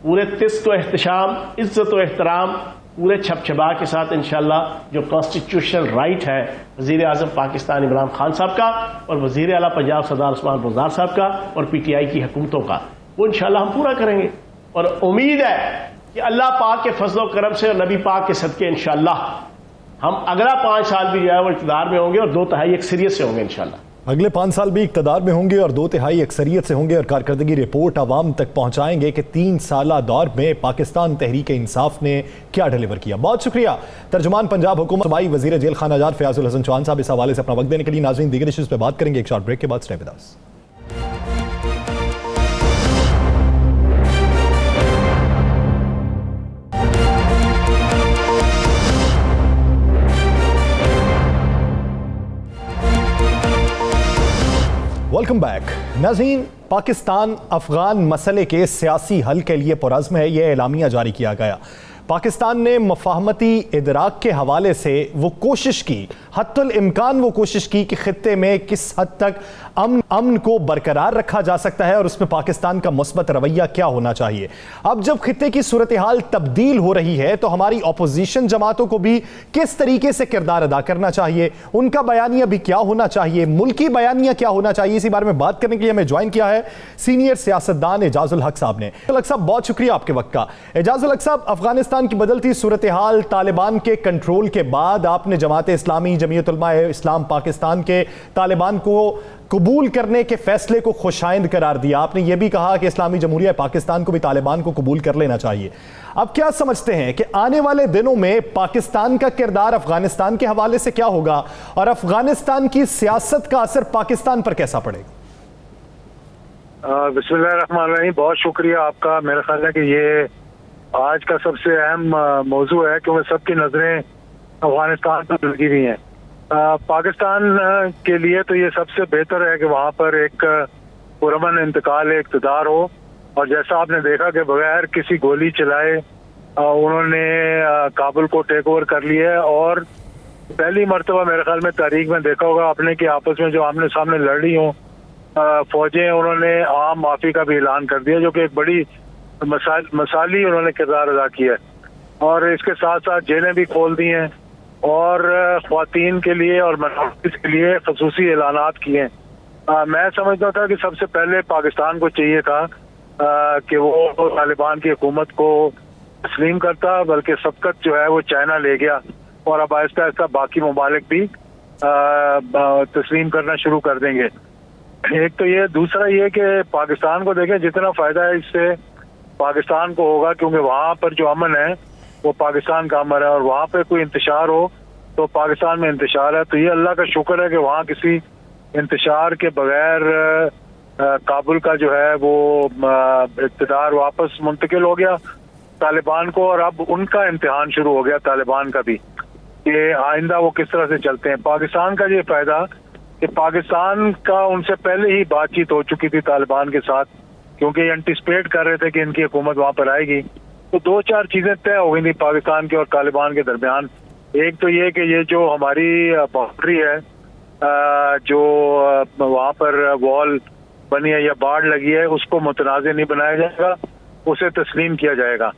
पूरे तिस्त व एहतशाम, इज्जत व एहतराम, पूरे छपछपा के साथ इंशाल्लाह जो कॉन्स्टिट्यूशनल राइट है वज़ीर आज़म पाकिस्तान इमरान खान साहब का और वज़ीर आला पंजाब सरदार उस्मान बुज़दार साहब का और पीटीआई की हुकूमतों का, वो इंशाल्लाह हम पूरा करेंगे। और उम्मीद है कि अल्लाह पाक के फजल व करम से और नबी पाक के सदके इंशाल्लाह हम अगला 5 साल भी जो है वो इक़्तिदार में होंगे और 2/3 अक्सरियत से होंगे इंशाल्लाह। अगले 5 साल भी इक़्तिदार में होंगे और 2/3 अक्सरियत से होंगे और कारकर्दगी रिपोर्ट आवाम तक पहुंचाएंगे कि 3 साला दौर में पाकिस्तान तहरीक इंसाफ ने क्या डिलीवर किया। बहुत शुक्रिया तर्जुमान पंजाब हुकूमत सूबाई वज़ीर जेल खान आज़ाद फ़याज़ुल हसन चौहान साहब इस हवाले से अपना वक्त देने के लिए। नाज़रीन दीगर इश्यूज़ पर बात करेंगे एक शॉर्ट ब्रेक के बाद। Stay with us. Welcome back. नाज़रीन, पाकिस्तान अफगान मसले के सियासी हल के लिए पुरज़्म है, यह एलामिया जारी किया गया। पाकिस्तान ने मफाहमती इदराक के हवाले से वो कोशिश की, हत्तुल इम्कान वो कोशिश की कि खित्ते में किस हद तक अमन को बरकरार रखा जा सकता है और उसमें पाकिस्तान का मुस्बत रवैया क्या होना चाहिए। अब जब खित्ते की सूरत हाल तब्दील हो रही है तो हमारी अपोजिशन जमातों को भी किस तरीके से किरदार अदा करना चाहिए, उनका बयानिया भी क्या होना चाहिए, मुल्की बयानिया क्या होना चाहिए, इसी बारे में बात करने के लिए हमें ज्वाइन किया है सीनियर सियासतदान एजाजुल हक साहब ने। हक साहब, बहुत शुक्रिया आपके वक्त का। एजाजुल हक साहब, अफगानिस्तान की बदलती सूरत हाल, तालिबान के कंट्रोल के बाद आपने जमात इस्लामी, जमीयत उलमा इस्लाम पाकिस्तान के तालिबान को कबूल करने के फैसले को खुशाइंद करार दिया। आपने यह भी कहा कि इस्लामी जमहूरिया पाकिस्तान को भी तालिबान को कबूल कर लेना चाहिए। अब क्या समझते हैं कि आने वाले दिनों में पाकिस्तान का किरदार अफगानिस्तान के हवाले से क्या होगा और अफगानिस्तान की सियासत का असर पाकिस्तान पर कैसा पड़ेगा? बिस्मिल्लाहिर्रहमानिर्रहीम, बहुत शुक्रिया आपका। मेरा ख्याल है कि ये आज का सबसे अहम मौजू है क्योंकि सबकी नजरें अफगानिस्तान पर लगी हुई हैं। पाकिस्तान के लिए तो ये सबसे बेहतर है कि वहाँ पर एक पुरअमन इंतकाल इक़्तिदार हो, और जैसा आपने देखा कि बगैर किसी गोली चलाए उन्होंने काबुल को टेक ओवर कर लिया है और पहली मरतबा मेरे ख्याल में तारीख में देखा होगा आपने कि आपस में जो आमने सामने लड़ रही हों फौजें, उन्होंने आम माफी का भी ऐलान कर दिया, जो कि एक बड़ी मसाली उन्होंने किरदार अदा किया है। और इसके साथ साथ जेलें भी खोल दी हैं और ख्वातीन के लिए और माइनॉरिटीज के लिए खसूसी ऐलानात किए हैं। मैं समझता था कि सबसे पहले पाकिस्तान को चाहिए था कि वो तालिबान की हुकूमत को तस्लीम करता, बल्कि सबकत जो है वो चाइना ले गया और अब आहिस्ता आहिस्ता बाकी ममालिक भी तस्लीम करना शुरू कर देंगे। एक तो ये, दूसरा ये कि पाकिस्तान को देखें, जितना फायदा है इससे पाकिस्तान को होगा, क्योंकि वहाँ पर जो अमन है वो पाकिस्तान का अमन है, और वहाँ पे कोई इंतशार हो तो पाकिस्तान में इंतशार है। तो ये अल्लाह का शुक्र है कि वहाँ किसी इंतशार के बगैर काबुल का जो है वो इक़्तिदार वापस मुंतकिल हो गया तालिबान को, और अब उनका इम्तिहान शुरू हो गया तालिबान का भी कि आइंदा वो किस तरह से चलते हैं। पाकिस्तान का ये फायदा कि पाकिस्तान का उनसे पहले ही बातचीत हो चुकी थी तालिबान के साथ, क्योंकि एंटिसिपेट कर रहे थे कि इनकी हुकूमत वहाँ पर आएगी। तो 2-4 चीजें तय हो गई थी पाकिस्तान के और तालिबान के दरमियान। एक तो ये कि ये जो हमारी बाउंड्री है, जो वहाँ पर वॉल बनी है या बाढ़ लगी है, उसको मुतनाज़ नहीं बनाया जाएगा, उसे तस्लीम किया जाएगा,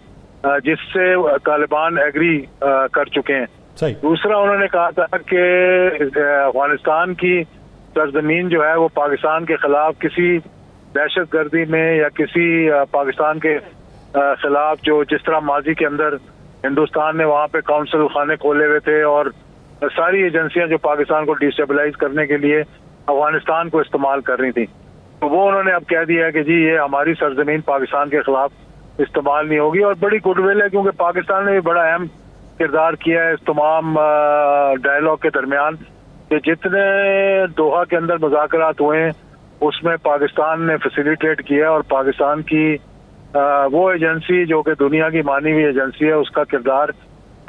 जिससे तालिबान एग्री कर चुके हैं। सही। दूसरा उन्होंने कहा था कि अफगानिस्तान की सरजमीन जो है वो पाकिस्तान के खिलाफ किसी दहशतगर्दी में या किसी पाकिस्तान के खिलाफ, जो जिस तरह माजी के अंदर हिंदुस्तान ने वहाँ पे काउंसिल खाने खोले हुए थे और सारी एजेंसियां जो पाकिस्तान को डिस्टेबलाइज करने के लिए अफगानिस्तान को इस्तेमाल कर रही थी, तो वो उन्होंने अब कह दिया है कि जी ये हमारी सरजमीन पाकिस्तान के खिलाफ इस्तेमाल नहीं होगी। और बड़ी गुडविल है, क्योंकि पाकिस्तान ने भी बड़ा अहम किरदार किया है इस तमाम डायलॉग के दरमियान, कि जितने दोहा के अंदर मुज़ाकरात हुए हैं उसमें पाकिस्तान ने फैसिलिटेट किया, और पाकिस्तान की वो एजेंसी जो कि दुनिया की मानी हुई एजेंसी है, उसका किरदार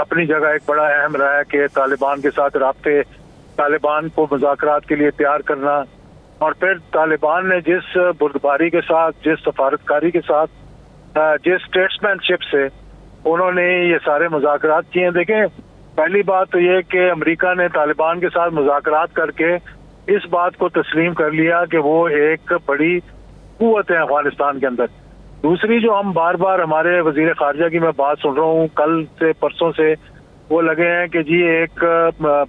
अपनी जगह एक बड़ा अहम रहा है कि तालिबान के साथ राब्ते, तालिबान को मुज़ाकरात के लिए तैयार करना, और फिर तालिबान ने जिस बुर्दबारी के साथ, जिस सफारतकारी के साथ, जिस स्टेट्समैनशिप से उन्होंने ये सारे मुज़ाकरात किए हैं। देखें, पहली बात तो ये कि अमेरिका ने तालिबान के साथ मुज़ाकरात करके इस बात को तस्लीम कर लिया कि वो एक बड़ी कुव्वत है अफगानिस्तान के अंदर। दूसरी, जो हम बार बार हमारे वजीर खारजा की मैं बात सुन रहा हूँ कल से परसों से, वो लगे हैं कि जी एक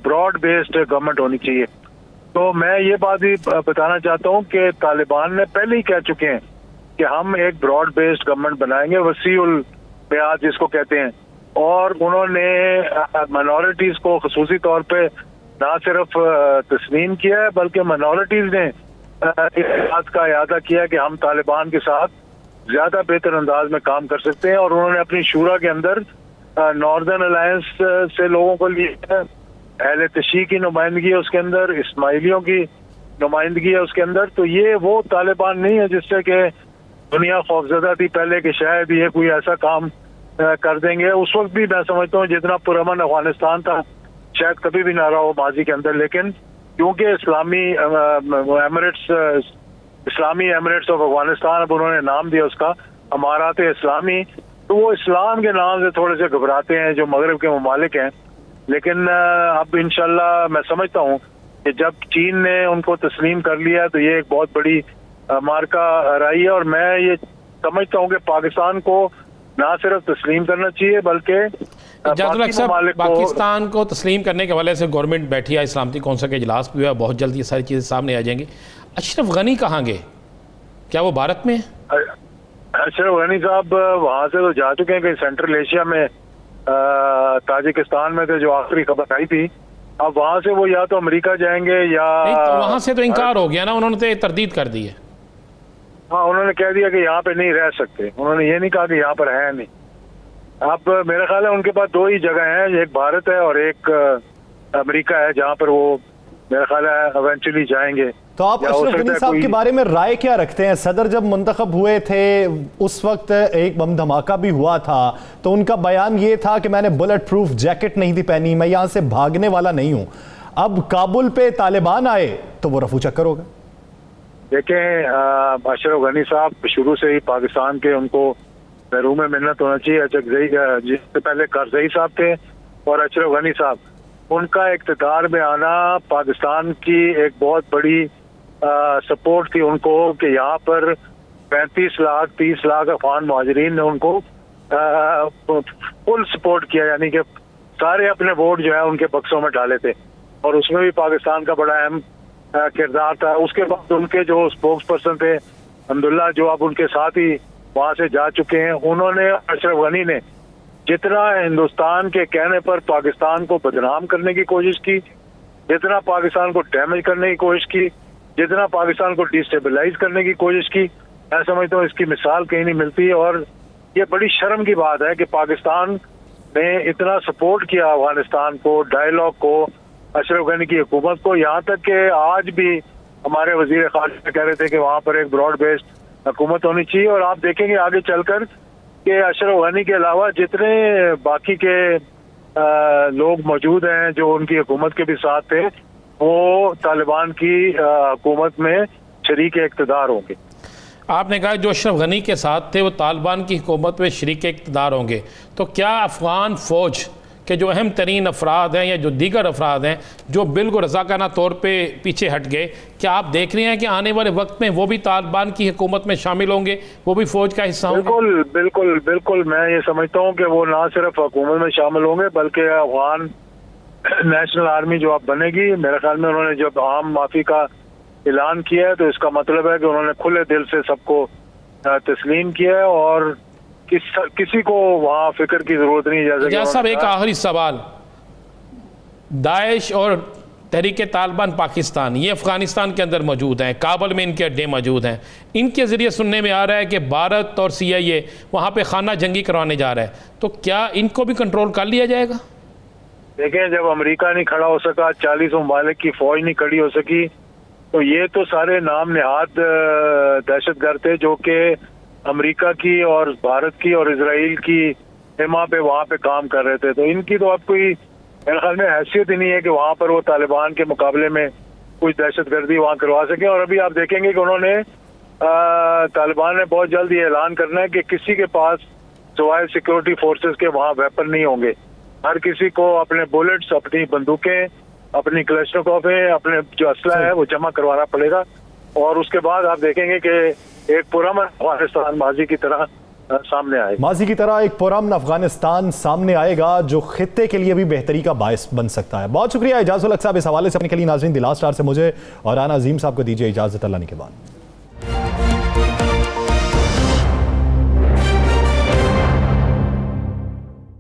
ब्रॉड बेस्ड गवर्नमेंट होनी चाहिए। तो मैं ये बात भी बताना चाहता हूँ कि तालिबान ने पहले ही कह चुके हैं कि हम एक ब्रॉड बेस्ड गवर्नमेंट बनाएंगे, वसीउल बेआद जिसको कहते हैं, और उन्होंने माइनॉरिटीज को खसूसी तौर पे ना सिर्फ तस्लीम किया है, बल्कि माइनॉरिटीज ने इस बात का इरादा किया कि हम तालिबान के साथ ज्यादा बेहतर अंदाज में काम कर सकते हैं। और उन्होंने अपनी शूरा के अंदर नॉर्दर्न अलायंस से लोगों को लिए, अहले तशी की नुमाइंदगी है उसके अंदर, इस्माइलियों की नुमाइंदगी है उसके अंदर। तो ये वो तालिबान नहीं है जिससे कि दुनिया खौफजदा थी पहले कि शायद ये कोई ऐसा काम कर देंगे। उस वक्त भी मैं समझता हूँ जितना पुरअमन अफगानिस्तान था शायद कभी भी ना रहा हो माजी के अंदर, लेकिन क्योंकि इस्लामी एमिरेट्स ऑफ अफगानिस्तान, अब उन्होंने नाम दिया उसका अमारात इस्लामी, तो वो इस्लाम के नाम से थोड़े से घबराते हैं जो मगरब के ममालिक हैं। लेकिन अब इंशाल्लाह मैं समझता हूँ कि जब चीन ने उनको तस्लीम कर लिया तो ये एक बहुत बड़ी मार्का रही है। और मैं ये समझता हूँ कि पाकिस्तान को ना सिर्फ तस्लीम करना चाहिए बल्कि पाकिस्तान को तस्लीम करने के हवाले से गवर्नमेंट बैठी है, इस्लामती कौंसिल के इजलास भी हुआ, बहुत जल्द ये सारी चीज़ें सामने आ जाएंगी। अशरफ गनी कहाँ गए? क्या वो भारत में है? अशरफ गनी साहब वहाँ से तो जा चुके हैं, कहीं सेंट्रल एशिया में, ताजिकिस्तान में थे जो आखिरी खबर आई थी। अब वहाँ से वो या तो अमेरिका जाएंगे या तो वहाँ से तो इनकार हो गया ना, उन्होंने तो तरदीद कर दी है। हाँ, उन्होंने कह दिया कि यहाँ पे नहीं रह सकते, उन्होंने ये नहीं कहा कि यहाँ पर है नहीं। अब मेरा ख्याल है उनके पास दो ही जगह हैं, एक भारत है और एक अमेरिका है, जहाँ पर वो मेरा ख्याल है इवेंचुअली जाएंगे। तो आप अशरफ गनी साहब के बारे में राय क्या रखते हैं? सदर जब मुंतखब हुए थे उस वक्त एक बम धमाका भी हुआ था, तो उनका बयान ये था कि मैंने बुलेट प्रूफ जैकेट नहीं थी पहनी, मैं यहाँ से भागने वाला नहीं हूँ। अब काबुल पे तालिबान आए तो वो रफू चक्कर होगा। देखें, अशरफ गनी साहब शुरू से ही पाकिस्तान के, उनको महरूम मिन्नत होना चाहिए। जिससे पहले करजई साहब थे और अशरफ गनी साहब, उनका इक़्तिदार में आना पाकिस्तान की एक बहुत बड़ी सपोर्ट थी उनको कि यहाँ पर 35 लाख 30 लाख अफगान मुहाजिरीन ने उनको फुल सपोर्ट किया, यानी कि सारे अपने वोट जो है उनके बक्सों में डाले थे और उसमें भी पाकिस्तान का बड़ा अहम किरदार था। उसके बाद उनके जो स्पोक्स पर्सन थे अब्दुल्ला, जो अब उनके साथ ही वहां से जा चुके हैं, उन्होंने अशरफ गनी ने जितना हिंदुस्तान के कहने पर पाकिस्तान को बदनाम करने की कोशिश की, जितना पाकिस्तान को डैमेज करने की कोशिश की, जितना पाकिस्तान को डिस्टेबलाइज करने की कोशिश की, मैं समझता हूँ इसकी मिसाल कहीं नहीं मिलती। और ये बड़ी शर्म की बात है कि पाकिस्तान ने इतना सपोर्ट किया अफगानिस्तान को, डायलॉग को, अशरफ गनी की हुकूमत को, यहाँ तक कि आज भी हमारे वजीर खारजा कह रहे थे कि वहाँ पर एक ब्रॉड बेस्ड हुकूमत होनी चाहिए। और आप देखेंगे आगे चलकर कि अशरफ गनी के अलावा जितने बाकी के लोग मौजूद हैं जो उनकी हुकूमत के भी साथ थे, वो तालिबान की हुकूमत में शरीक इक़्तिदार होंगे। आपने कहा जो अशरफ गनी के साथ थे वो तालिबान की हुकूमत में शरीक इक़्तिदार होंगे, तो क्या अफ़गान फ़ौज के जो अहम तरीन अफराद हैं या जो दीगर अफराद हैं जो बिल्कुल रज़ाकाना तौर पे पीछे हट गए, क्या आप देख रहे हैं कि आने वाले वक्त में वो भी तालिबान की हुकूमत में शामिल होंगे, वो भी फ़ौज का हिस्सा होंगे? बिल्कुल बिल्कुल बिल्कुल, मैं ये समझता हूँ कि वो ना सिर्फ हुकूमत में शामिल होंगे बल्कि अफगान नेशनल आर्मी जो अब बनेगी, मेरे ख्याल में उन्होंने जब आम माफ़ी का ऐलान किया है तो इसका मतलब है कि उन्होंने खुले दिल से सबको तस्लीम किया है और किसी को वहाँ फिक्र की जरूरत नहीं। जैसे साहब एक आखिरी सवाल, दाइश और तहरीक तालिबान पाकिस्तान ये अफगानिस्तान के अंदर मौजूद हैं, काबुल में इनके अड्डे मौजूद हैं, इनके ज़रिए सुनने में आ रहा है कि भारत और CIA वहाँ पे खाना जंगी करवाने जा रहा है, तो क्या इनको भी कंट्रोल कर लिया जाएगा? देखें, जब अमेरिका नहीं खड़ा हो सका, 40 ममालिक की फौज नहीं खड़ी हो सकी, तो ये तो सारे नाम नेहाद दहशतगर्द थे जो कि अमेरिका की और भारत की और इजराइल की हिमा पे वहाँ पे काम कर रहे थे। तो इनकी तो अब कोई मेरे ख्याल में हैसियत ही नहीं है कि वहाँ पर वो तालिबान के मुकाबले में कुछ दहशतगर्दी वहाँ करवा सके। और अभी आप देखेंगे कि उन्होंने तालिबान ने बहुत जल्द ये ऐलान करना है कि किसी के पास सिवाय सिक्योरिटी फोर्सेस के वहाँ वेपन नहीं होंगे। हर किसी को अपने बुलेट्स, अपनी बंदूकें, अपनी क्लैशनिकोवें, अपने जो असला है वो जमा करवाना पड़ेगा। और उसके बाद आप देखेंगे कि एक पुरअमन अफगानिस्तान माजी की तरह सामने आएगा, माजी की तरह एक पुरअमन अफगानिस्तान सामने आएगा जो खित्ते के लिए भी बेहतरी का बायस बन सकता है। बहुत शुक्रिया इजाज़ुल हक साहब इस हवाले से अपने के लिए। नाज़रीन, द लास्ट आवर से मुझे और राना अजीम साहब को दीजिए इजाज़त। अल्लाह के बाद।